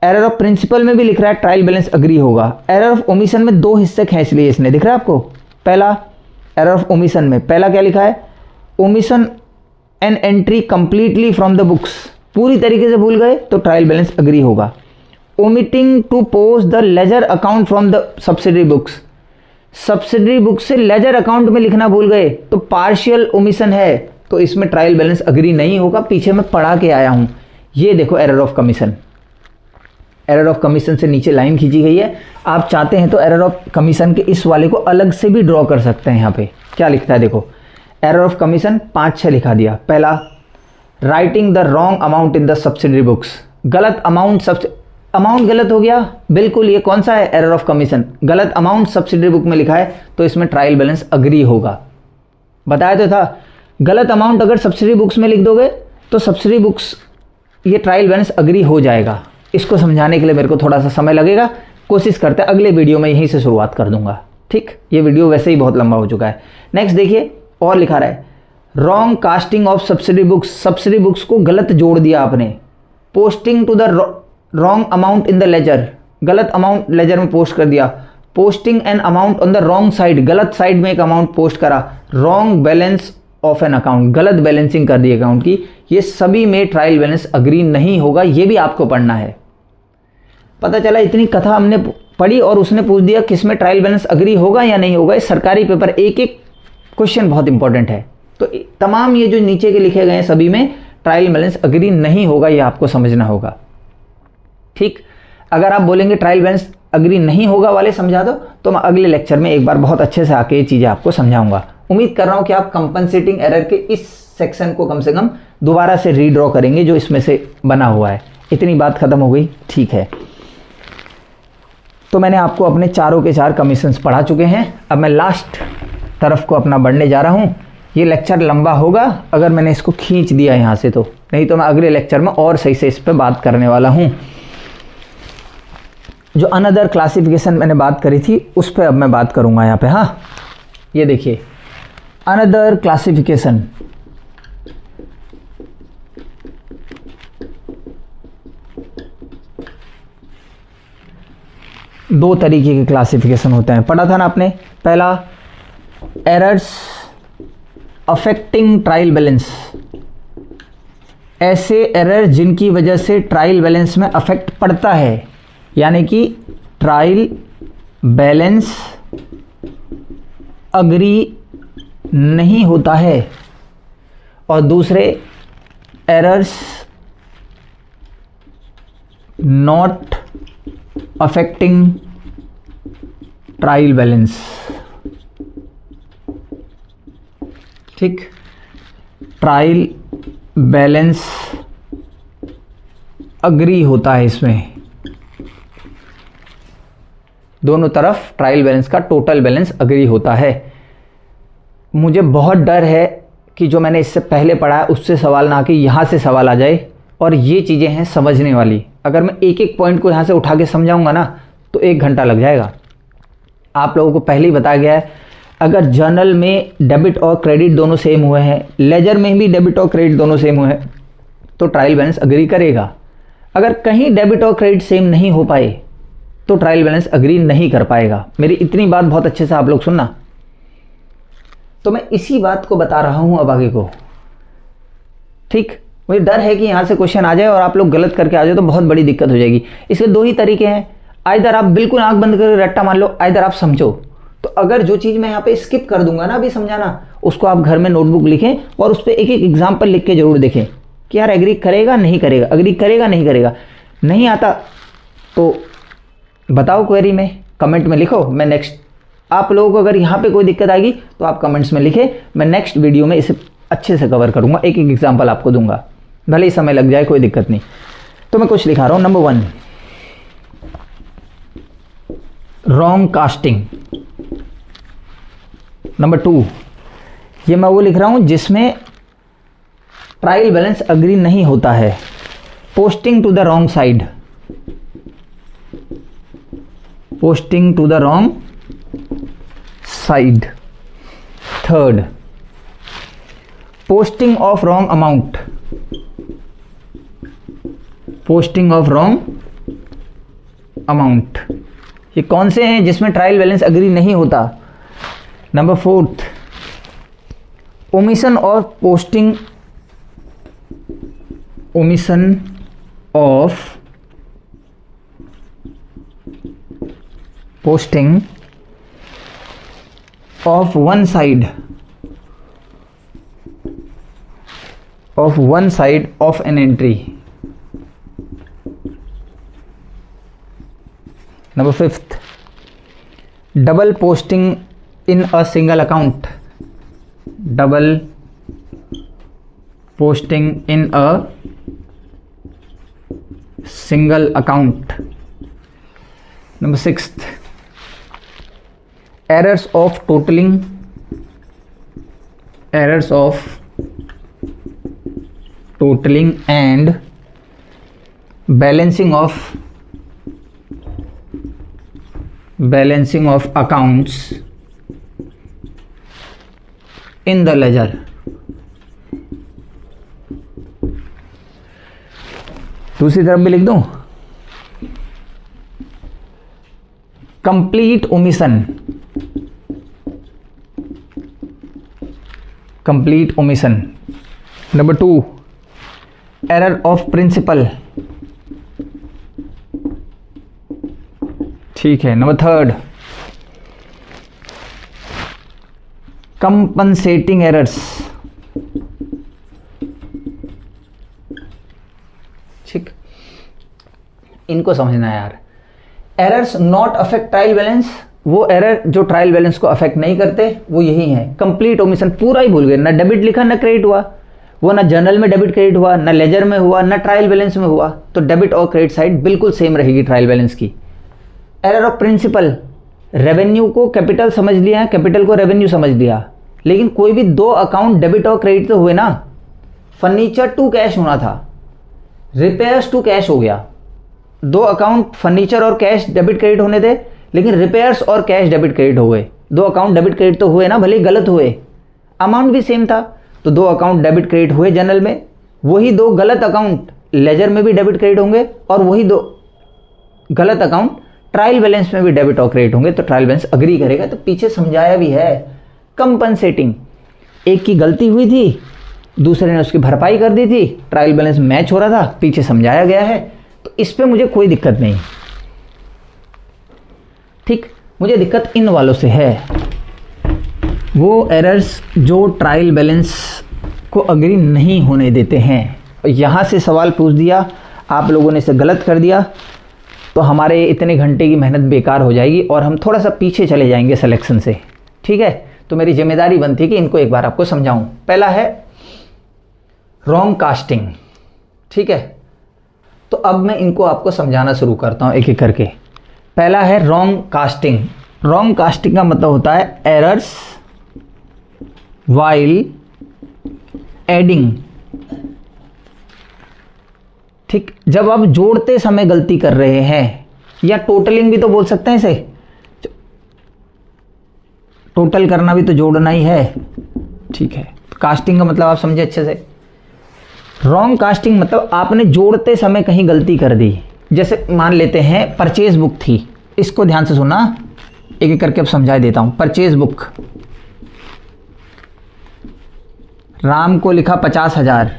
एरर ऑफ प्रिंसिपल में भी लिख रहा है ट्रायल बैलेंस अग्री होगा। एरर ऑफ ओमिशन में 2 हिस्से खींच लिए इसने, दिख रहा है आपको। पहला एरर ऑफ ओमिशन में पहला क्या लिखा है, omission an entry completely from the books, पूरी तरीके से भूल गए तो ट्रायल बैलेंस अग्री होगा। Omitting to post the ledger account from the subsidiary books, subsidiary book से लेजर अकाउंट में लिखना भूल गए तो पार्शियल ओमिशन है, तो इसमें ट्रायल बैलेंस अग्री नहीं होगा। पीछे मैं पढ़ा के आया हूं। ये देखो error of commission, error of commission से नीचे लाइन खींची गई है। आप चाहते हैं तो एरर ऑफ कमीशन के इस वाले को अलग से भी ड्रॉ कर सकते हैं। यहाँ पे क्या लिखता है देखो, एरर ऑफ कमीशन 5-6 लिखा दिया। पहला, writing the wrong amount in the subsidiary books, गलत अमाउंट, अमाउंट गलत हो गया बिल्कुल। ये कौन सा है, एरर ऑफ कमीशन, गलत अमाउंट सब्सिडरी बुक में लिखा है तो इसमें ट्रायल बैलेंस अग्री होगा। बताया तो था, गलत अमाउंट अगर सब्सिडरी बुक्स में लिख दोगे तो सब्सिडरी बुक्स ये ट्रायल बैलेंस अग्री हो जाएगा। इसको समझाने के लिए मेरे को थोड़ा सा समय लगेगा, कोशिश करते हैं अगले वीडियो में यहीं से शुरुआत कर दूंगा। ठीक, ये वीडियो वैसे ही बहुत लंबा हो चुका है। नेक्स्ट देखिए, और लिखा रहा है wrong casting of subsidiary books, subsidiary books को गलत जोड़ दिया आपने। Posting to the wrong amount in the ledger, गलत अमाउंट लेजर में पोस्ट कर दिया। Posting an amount on the wrong side, गलत साइड में एक अमाउंट पोस्ट करा। Wrong balance of an account, गलत बैलेंसिंग कर दी अकाउंट की। ये सभी में ट्रायल बैलेंस अग्री नहीं होगा, ये भी आपको पढ़ना है। पता चला इतनी कथा हमने पढ़ी और उसने पूछ दिया किसमें ट्रायल बैलेंस अग्री होगा या नहीं होगा। इस सरकारी पेपर एक एक क्वेश्चन बहुत इंपॉर्टेंट है, तो तमाम ये जो नीचे के लिखे गए हैं सभी में ट्रायल बैलेंस अग्री नहीं होगा, ये आपको समझना होगा। ठीक, अगर आप बोलेंगे ट्रायल बैलेंस अग्री नहीं होगा वाले समझा दो, तो मैं अगले लेक्चर में एक बार बहुत अच्छे से आके ये चीज़ें आपको समझाऊंगा। उम्मीद कर रहा हूं कि आप कंपनसेटिंग एरर के इस सेक्शन को कम से कम दोबारा से रीड्रॉ करेंगे जो इसमें से बना हुआ है। इतनी बात खत्म हो गई। ठीक है, तो मैंने आपको अपने चारों के 4 कमीशंस पढ़ा चुके हैं। अब मैं लास्ट तरफ को अपना बढ़ने जा रहा हूँ। ये लेक्चर लंबा होगा अगर मैंने इसको खींच दिया यहाँ से, तो नहीं तो मैं अगले लेक्चर में और सही से इस पर बात करने वाला हूँ। जो अनदर क्लासिफिकेशन मैंने बात करी थी उस पर अब मैं बात करूँगा यहाँ पे। हाँ, ये देखिए अनदर क्लासिफिकेशन, दो तरीके के क्लासिफिकेशन होते हैं, पढ़ा था ना आपने। पहला, एरर्स अफेक्टिंग ट्रायल बैलेंस, ऐसे एरर जिनकी वजह से ट्रायल बैलेंस में अफेक्ट पड़ता है, यानी कि ट्रायल बैलेंस अग्री नहीं होता है। और दूसरे, errors not affecting trial balance. ठीक, ट्रायल बैलेंस अग्री होता है इसमें, दोनों तरफ ट्रायल बैलेंस का टोटल बैलेंस अग्री होता है। मुझे बहुत डर है कि जो मैंने इससे पहले पढ़ा है उससे सवाल ना कि यहाँ से सवाल आ जाए, और ये चीज़ें हैं समझने वाली। अगर मैं एक एक पॉइंट को यहाँ से उठा के समझाऊंगा ना तो 1 घंटा लग जाएगा। आप लोगों को पहले ही बताया गया है, अगर जर्नल में डेबिट और क्रेडिट दोनों सेम हुए हैं, लेजर में भी डेबिट और क्रेडिट दोनों सेम हुए हैं, तो ट्रायल बैलेंस अग्री करेगा। अगर कहीं डेबिट और क्रेडिट सेम नहीं हो पाए तो ट्रायल बैलेंस अग्री नहीं कर पाएगा। मेरी इतनी बात बहुत अच्छे से आप लोग सुनना। तो मैं इसी बात को बता रहा हूं अब आगे को, ठीक। मुझे डर है कि यहां से क्वेश्चन आ जाए और आप लोग गलत करके आ जाए तो बहुत बड़ी दिक्कत हो जाएगी। इसके 2 ही तरीके हैं, आइदर आप बिल्कुल आंख बंद करके रट्टा मान लो, आइदर आप समझो। तो अगर जो चीज़ मैं यहाँ पे स्किप कर दूंगा ना अभी समझाना, उसको आप घर में नोटबुक लिखें और उस पर एक एक एग्जाम्पल लिख के जरूर देखें कि यार एग्री करेगा नहीं करेगा, अग्री करेगा नहीं करेगा। नहीं आता तो बताओ क्वेरी में, कमेंट में लिखो। मैं नेक्स्ट, आप लोगों को अगर यहाँ पे कोई दिक्कत आएगी तो आप कमेंट्स में लिखें, मैं नेक्स्ट वीडियो में इसे अच्छे से कवर करूँगा, एक एक एग्जाम्पल आपको दूंगा, भले ही समय लग जाए कोई दिक्कत नहीं। तो मैं कुछ लिखा रहा हूँ। Number 1, wrong casting. नंबर 2, ये मैं वो लिख रहा हूँ जिसमें ट्रायल बैलेंस अग्री नहीं होता है, posting to the wrong side, posting to the wrong side. 3rd, posting of wrong amount, posting of wrong amount. ये कौन से हैं जिसमें ट्रायल बैलेंस अग्री नहीं होता? Number 4th, omission of posting, omission of posting of one side, of one side of an entry. Number 5th, double posting in a single account, double posting in a single account. Number 6th, errors of totaling, errors of totaling and balancing of accounts in the ledger। दूसरी तरफ भी लिख दूं, complete omission, complete omission. Number 2, error of principle, ठीक है। Number 3rd, compensating errors, ठीक। इनको समझना है यार। Errors not affect trial balance, वो एरर जो ट्रायल बैलेंस को अफेक्ट नहीं करते वो यही है। कंप्लीट ओमिशन, पूरा ही भूल गए, ना डेबिट लिखा ना क्रेडिट हुआ, वो ना जर्नल में डेबिट क्रेडिट हुआ, ना लेजर में हुआ, ना ट्रायल बैलेंस में हुआ। तो डेबिट और क्रेडिट साइड बिल्कुल सेम रहेगी ट्रायल बैलेंस की। एरर ऑफ प्रिंसिपल, रेवेन्यू को कैपिटल समझ लिया, कैपिटल को रेवेन्यू समझ लिया, लेकिन कोई भी 2 अकाउंट डेबिट और क्रेडिट तो हुए ना। फर्नीचर टू कैश होना था, रिपेयर्स टू कैश हो गया। 2 अकाउंट फर्नीचर और कैश डेबिट क्रेडिट होने थे, लेकिन रिपेयर्स और कैश डेबिट क्रेडिट हो गए। 2 अकाउंट डेबिट क्रेडिट तो हुए ना, भले ही गलत हुए, अमाउंट भी सेम था। तो 2 अकाउंट डेबिट क्रेडिट हुए जनरल में, वही 2 गलत अकाउंट लेजर में भी डेबिट क्रेडिट होंगे, और वही 2 गलत अकाउंट ट्रायल बैलेंस में भी डेबिट और क्रेडिट होंगे। तो ट्रायल बैलेंस अग्री करेगा। तो पीछे समझाया भी है, कंपनसेटिंग, एक की गलती हुई थी, दूसरे ने उसकी भरपाई कर दी थी, ट्रायल बैलेंस मैच हो रहा था, पीछे समझाया गया है। तो इस पे मुझे कोई दिक्कत नहीं, ठीक। मुझे दिक्कत इन वालों से है, वो एरर्स जो ट्रायल बैलेंस को अग्री नहीं होने देते हैं। यहाँ से सवाल पूछ दिया, आप लोगों ने इसे गलत कर दिया, तो हमारे इतने घंटे की मेहनत बेकार हो जाएगी और हम थोड़ा सा पीछे चले जाएंगे सिलेक्शन से, ठीक है। तो मेरी जिम्मेदारी बनती है कि इनको एक बार आपको समझाऊं। पहला है रॉन्ग कास्टिंग, ठीक है। तो अब मैं इनको आपको समझाना शुरू करता हूं एक एक करके। पहला है रॉन्ग कास्टिंग। रॉन्ग कास्टिंग का मतलब होता है एरर्स वाइल एडिंग। ठीक, जब आप जोड़ते समय गलती कर रहे हैं, या टोटलिंग भी तो बोल सकते हैं इसे, टोटल करना भी तो जोड़ना ही है। ठीक है, कास्टिंग का मतलब आप समझे अच्छे से। रॉन्ग कास्टिंग मतलब आपने जोड़ते समय कहीं गलती कर दी। जैसे मान लेते हैं परचेज बुक थी, इसको ध्यान से सुना, एक एक करके अब समझा देता हूं। परचेज बुक, राम को लिखा 50,000,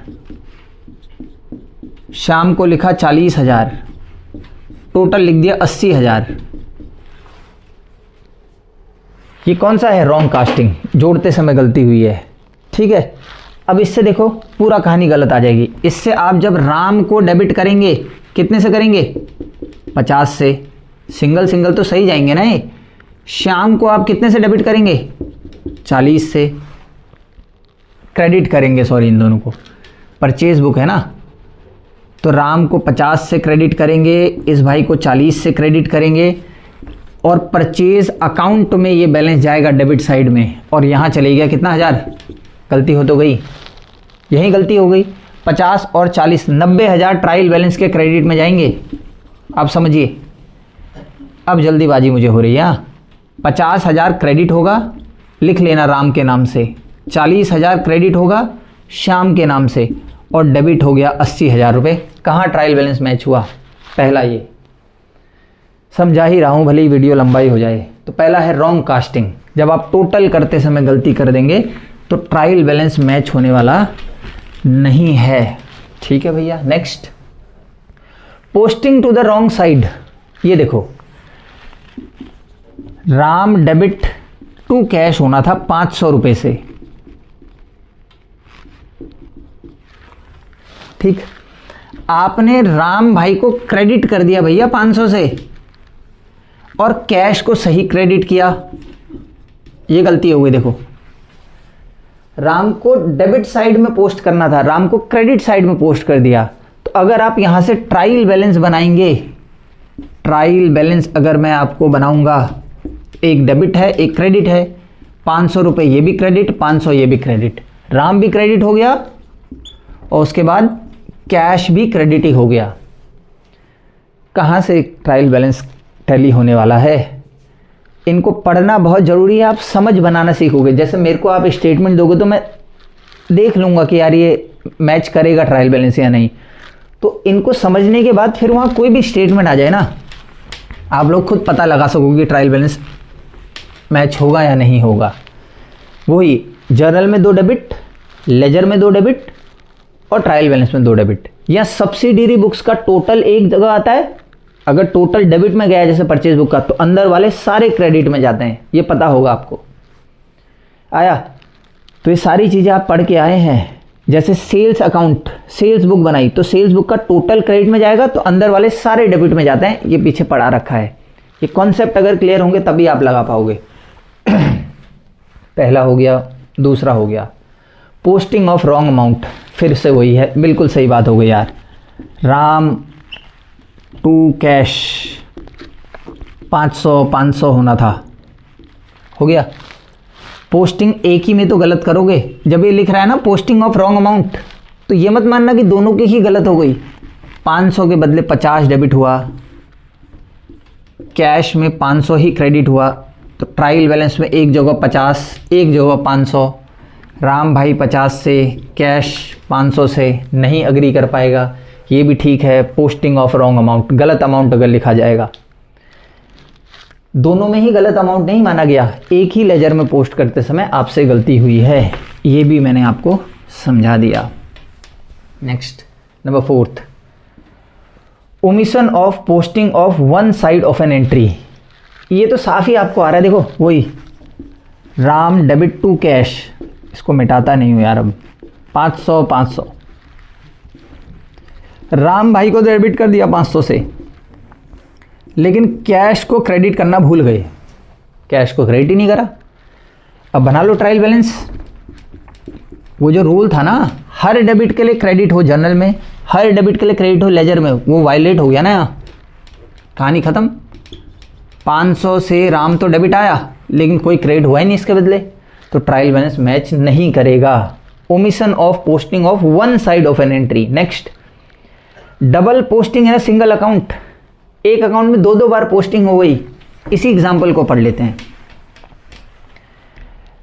श्याम को लिखा 40,000, टोटल लिख दिया 80,000। ये कौन सा है? रॉन्ग कास्टिंग, जोड़ते समय गलती हुई है। ठीक है, अब इससे देखो पूरा कहानी गलत आ जाएगी। इससे आप जब राम को डेबिट करेंगे, कितने से करेंगे? 50 से। सिंगल सिंगल तो सही जाएंगे ना ये। श्याम को आप कितने से डेबिट करेंगे? 40 से। क्रेडिट करेंगे, सॉरी, इन दोनों को। परचेज बुक है ना, तो राम को 50 से क्रेडिट करेंगे, इस भाई को 40 से क्रेडिट करेंगे, और परचेज अकाउंट में ये बैलेंस जाएगा डेबिट साइड में, और यहाँ चले गया कितना? 1000। गलती हो तो गई, यही गलती हो गई। 50 और 40, 90,000 ट्रायल बैलेंस के क्रेडिट में जाएंगे। आप समझिए, अब जल्दीबाजी मुझे हो रही है। 50,000 क्रेडिट होगा, लिख लेना राम के नाम से। 40,000 क्रेडिट होगा श्याम के नाम से, और डेबिट हो गया 80,000 रुपये। कहाँ ट्रायल बैलेंस मैच हुआ? पहला ये समझा ही रहा हूँ, भले ही वीडियो लंबाई हो जाए। तो पहला है रॉन्ग कास्टिंग, जब आप टोटल करते समय गलती कर देंगे तो ट्रायल बैलेंस मैच होने वाला नहीं है। ठीक है भैया, next, posting to the wrong side. ये देखो, राम डेबिट टू कैश होना था 500 रुपये से। ठीक, आपने राम भाई को क्रेडिट कर दिया भैया 500 से, और कैश को सही क्रेडिट किया। ये गलती हो गई। देखो, राम को डेबिट साइड में पोस्ट करना था, राम को क्रेडिट साइड में पोस्ट कर दिया। तो अगर आप यहां से ट्रायल बैलेंस बनाएंगे, ट्रायल बैलेंस अगर मैं आपको बनाऊंगा, एक डेबिट है एक क्रेडिट है, 500 रुपये ये भी क्रेडिट, 500 ये भी क्रेडिट, राम भी क्रेडिट हो गया, और उसके बाद कैश भी क्रेडिट ही हो गया। कहाँ से ट्रायल बैलेंस टैली होने वाला है? इनको पढ़ना बहुत ज़रूरी है, आप समझ बनाना सीखोगे। जैसे मेरे को आप स्टेटमेंट दोगे तो मैं देख लूँगा कि यार ये मैच करेगा ट्रायल बैलेंस या नहीं। तो इनको समझने के बाद फिर वहाँ कोई भी स्टेटमेंट आ जाए ना, आप लोग खुद पता लगा सकोगे कि ट्रायल बैलेंस मैच होगा या नहीं होगा। वही जर्नल में 2 डेबिट, लेजर में 2 डेबिट, और ट्रायल बैलेंस में 2 डेबिट। या सब्सिडियरी बुक्स का टोटल एक जगह आता है। अगर टोटल डेबिट में गया जैसे परचेज बुक का, तो अंदर वाले सारे क्रेडिट में जाते हैं। ये पता होगा आपको। आया? तो ये सारी चीज़ें आप पढ़ के आए हैं। जैसे सेल्स अकाउंट, सेल्स बुक बनाई, तो सेल्स बुक का टोटल क्रेडिट में जाएगा, तो अंदर वाले सारे डेबिट में जाते हैं। ये पीछे पढ़ा रखा है। ये कॉन्सेप्ट अगर क्लियर होंगे तभी आप लगा पाओगे। पहला हो गया। दूसरा हो गया पोस्टिंग ऑफ रॉन्ग अमाउंट। फिर से वही है, बिल्कुल सही बात हो गई यार। राम टू कैश 500 होना था, हो गया। पोस्टिंग एक ही में तो गलत करोगे। जब ये लिख रहा है ना पोस्टिंग ऑफ रॉन्ग अमाउंट, तो ये मत मानना कि दोनों की ही गलत हो गई। 500 के बदले 50 डेबिट हुआ, कैश में 500 ही क्रेडिट हुआ, तो ट्रायल बैलेंस में एक जगह 50, एक जगह 500। राम भाई 50 से, कैश 500 से नहीं अग्री कर पाएगा। ये भी ठीक है, पोस्टिंग ऑफ रॉन्ग अमाउंट, गलत अमाउंट अगर लिखा जाएगा। दोनों में ही गलत अमाउंट नहीं माना गया, एक ही लेजर में पोस्ट करते समय आपसे गलती हुई है। ये भी मैंने आपको समझा दिया। Next, number 4, omission of posting of one side of an entry. ये तो साफ ही आपको आ रहा है। देखो, वही राम डेबिट टू कैश, इसको मिटाता नहीं हूँ यार। अब 500 राम भाई को डेबिट कर दिया 500 से, लेकिन कैश को क्रेडिट करना भूल गए, कैश को क्रेडिट ही नहीं करा। अब बना लो ट्रायल बैलेंस। वो जो रूल था ना, हर डेबिट के लिए क्रेडिट हो जर्नल में, हर डेबिट के लिए क्रेडिट हो लेजर में, वो वायलेट हो गया ना। यहाँ कहानी खत्म। 500 से राम तो डेबिट आया लेकिन कोई क्रेडिट हुआ ही नहीं इसके बदले, तो ट्रायल बैलेंस मैच नहीं करेगा। Omission of posting of one side of an entry. Next, double posting है सिंगल अकाउंट, एक अकाउंट में दो बार पोस्टिंग हो गई। इसी एग्जाम्पल को पढ़ लेते हैं।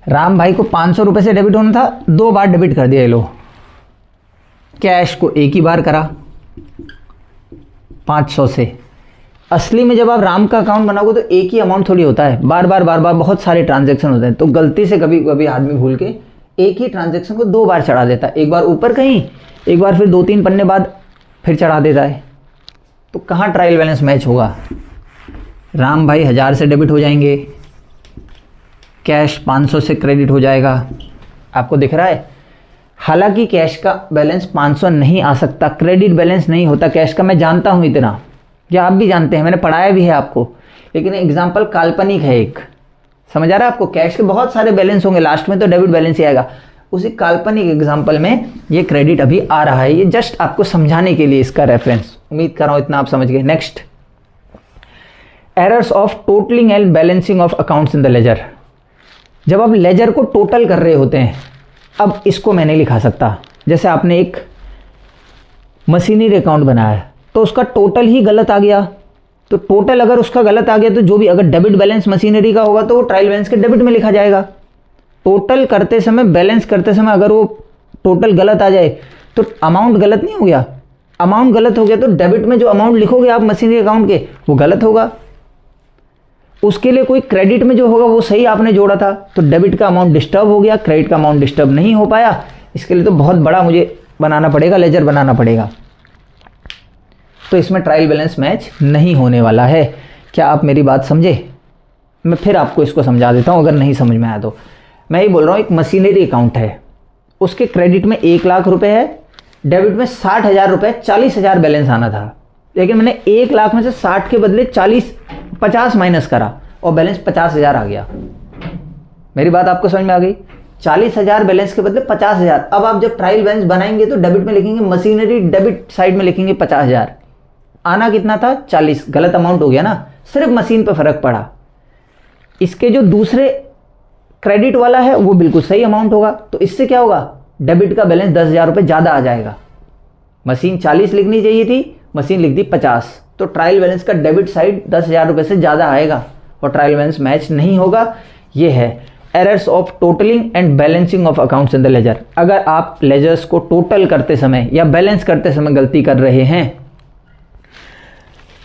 राम भाई को 500 रुपये से डेबिट होना था, 2 बार डेबिट कर दिया ये लो। कैश को एक ही बार करा 500 से। असली में जब आप राम का अकाउंट बनाओगे तो एक ही अमाउंट थोड़ी होता है, बार बार बहुत सारे ट्रांजैक्शन होते हैं। तो गलती से कभी कभी आदमी भूल के एक ही ट्रांजैक्शन को 2 बार चढ़ा देता है, एक बार ऊपर कहीं, एक बार फिर 2-3 पन्ने बाद फिर चढ़ा देता है। तो कहाँ ट्रायल बैलेंस मैच होगा? राम भाई 1000 से डेबिट हो जाएंगे, कैश 500 से क्रेडिट हो जाएगा। आपको दिख रहा है? हालांकि कैश का बैलेंस 500 नहीं आ सकता, क्रेडिट बैलेंस नहीं होता कैश का, मैं जानता हूँ इतना, या आप भी जानते हैं, मैंने पढ़ाया भी है आपको। लेकिन एग्जाम्पल काल्पनिक है एक, समझ आ रहा है आपको? कैश के बहुत सारे बैलेंस होंगे, लास्ट में तो डेबिट बैलेंस ही आएगा। उसी काल्पनिक एग्जाम्पल में ये क्रेडिट अभी आ रहा है। ये जस्ट आपको समझाने के लिए इसका रेफरेंस, उम्मीद कर रहा हूँ इतना आप समझ गए। Next, errors of totalling and balancing of accounts in the ledger. जब आप लेजर को टोटल कर रहे होते हैं, अब इसको मैं नहीं लिखा सकता। जैसे आपने एक मशीनरी अकाउंट बनाया तो उसका टोटल ही गलत आ गया, तो टोटल अगर उसका गलत आ गया तो जो भी अगर डेबिट बैलेंस मशीनरी का होगा तो वो ट्रायल बैलेंस के डेबिट में लिखा जाएगा। टोटल करते समय, बैलेंस करते समय अगर वो टोटल गलत आ जाए तो अमाउंट गलत नहीं हो गया? अमाउंट गलत हो गया तो डेबिट में जो अमाउंट लिखोगे आप मशीनरी अकाउंट के वो गलत होगा। उसके लिए कोई क्रेडिट में जो होगा वो सही आपने जोड़ा था, तो डेबिट का अमाउंट डिस्टर्ब हो गया, क्रेडिट का अमाउंट डिस्टर्ब नहीं हो पाया। इसके लिए तो बहुत बड़ा मुझे बनाना पड़ेगा, लेजर बनाना पड़ेगा। तो इसमें ट्रायल बैलेंस मैच नहीं होने वाला है। क्या आप मेरी बात समझे? मैं फिर आपको इसको समझा देता हूँ अगर नहीं समझ में आया तो। मैं ये बोल रहा हूँ एक मशीनरी अकाउंट है, उसके क्रेडिट में 1 लाख रुपए है, डेबिट में 60,000 रुपये, 40,000 बैलेंस आना था, लेकिन मैंने 1 लाख में से 60 के बदले 50 माइनस करा और बैलेंस 50,000 आ गया। मेरी बात आपको समझ में आ गई? 40,000 बैलेंस के बदले 50,000। अब आप जब ट्रायल बैलेंस बनाएंगे तो डेबिट में लिखेंगे मशीनरी, डेबिट साइड में लिखेंगे 50,000। आना कितना था? 40। गलत अमाउंट हो गया ना, सिर्फ मशीन पे फर्क पड़ा। इसके जो दूसरे क्रेडिट वाला है वो बिल्कुल सही अमाउंट होगा, तो इससे क्या होगा? डेबिट का बैलेंस 10,000 रुपये ज़्यादा आ जाएगा। मशीन 40 लिखनी चाहिए थी, मशीन लिख दी 50, तो ट्रायल बैलेंस का डेबिट साइड 10,000 रुपये से ज़्यादा आएगा और ट्रायल बैलेंस मैच नहीं होगा। ये है errors of totalling and balancing of accounts in the ledger. अगर आप लेजर्स को टोटल करते समय या बैलेंस करते समय गलती कर रहे हैं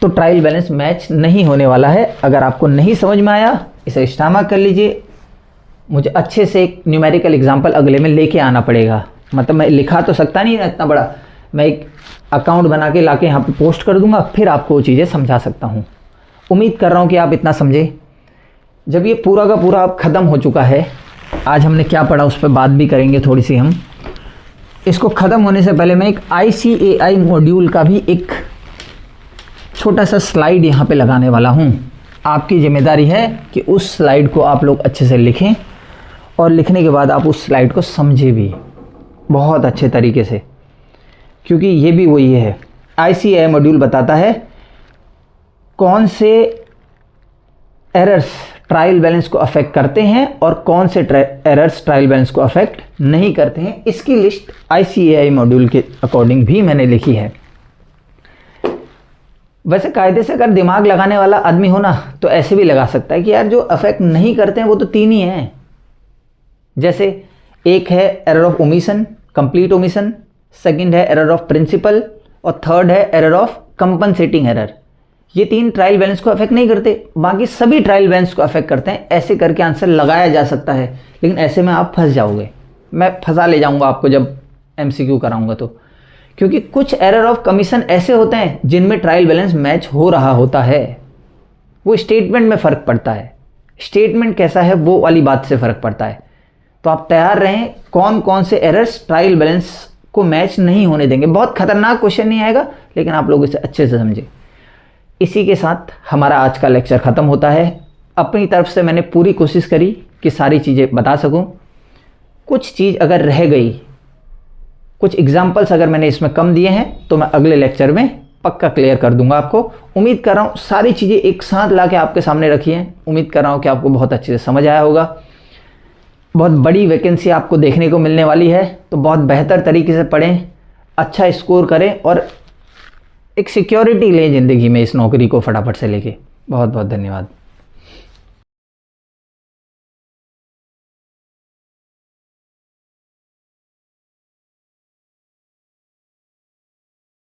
तो ट्रायल बैलेंस मैच नहीं होने वाला है। अगर आपको नहीं समझ में आया इसे स्टामा कर लीजिए, मुझे अच्छे से एक न्यूमेरिकल एग्जांपल अगले में लेके आना पड़ेगा। मतलब मैं लिखा तो सकता नहीं ना इतना बड़ा, मैं एक अकाउंट बना के लाके यहाँ पे पोस्ट कर दूंगा, फिर आपको वो चीज़ें समझा सकता हूँ। उम्मीद कर रहा हूँ कि आप इतना समझे। जब ये पूरा का पूरा अब ख़त्म हो चुका है, आज हमने क्या पढ़ा उस पर बात भी करेंगे थोड़ी सी हम। इसको ख़त्म होने से पहले मैं एक ICAI मॉड्यूल का भी एक छोटा सा स्लाइड यहाँ पे लगाने वाला हूँ। आपकी जिम्मेदारी है कि उस स्लाइड को आप लोग अच्छे से लिखें और लिखने के बाद आप उस स्लाइड को समझे भी बहुत अच्छे तरीके से, क्योंकि ये भी वही है। ICAI मॉड्यूल बताता है कौन से एरर्स ट्रायल बैलेंस को अफेक्ट करते हैं और कौन से एरर्स ट्रायल बैलेंस को अफेक्ट नहीं करते हैं। इसकी लिस्ट ICAI मॉड्यूल के अकॉर्डिंग भी मैंने लिखी है। वैसे कायदे से अगर दिमाग लगाने वाला आदमी हो ना तो ऐसे भी लगा सकता है कि यार जो अफेक्ट नहीं करते हैं वो तो 3 ही हैं। जैसे एक है error of omission, complete omission, second है एरर ऑफ प्रिंसिपल और थर्ड है एरर ऑफ कंपनसेटिंग एरर। ये 3 ट्रायल बैलेंस को अफेक्ट नहीं करते, बाकी सभी ट्रायल बैलेंस को अफेक्ट करते हैं। ऐसे करके आंसर लगाया जा सकता है, लेकिन ऐसे में आप फंस जाओगे। मैं फंसा ले जाऊंगा आपको जब MCQ कराऊंगा तो, क्योंकि कुछ एरर ऑफ कमीशन ऐसे होते हैं जिनमें ट्रायल बैलेंस मैच हो रहा होता है। वो स्टेटमेंट में फ़र्क पड़ता है, स्टेटमेंट कैसा है वो वाली बात से फ़र्क पड़ता है। तो आप तैयार रहें, कौन कौन से एरर्स ट्रायल बैलेंस को मैच नहीं होने देंगे। बहुत खतरनाक क्वेश्चन नहीं आएगा, लेकिन आप लोग इसे अच्छे से समझें। इसी के साथ हमारा आज का लेक्चर ख़त्म होता है। अपनी तरफ से मैंने पूरी कोशिश करी कि सारी चीज़ें बता सकूं। कुछ चीज़ अगर रह गई, कुछ एग्जाम्पल्स अगर मैंने इसमें कम दिए हैं तो मैं अगले लेक्चर में पक्का क्लियर कर दूंगा आपको। उम्मीद कर रहा हूँ सारी चीज़ें एक साथ ला के आपके सामने रखी हैं। उम्मीद कर रहा हूँ कि आपको बहुत अच्छे से समझ आया होगा। बहुत बड़ी वैकेंसी आपको देखने को मिलने वाली है, तो बहुत बेहतर तरीके से पढ़ें, अच्छा स्कोर करें और एक सिक्योरिटी लें ज़िंदगी में इस नौकरी को फटाफट से लेके। बहुत बहुत धन्यवाद।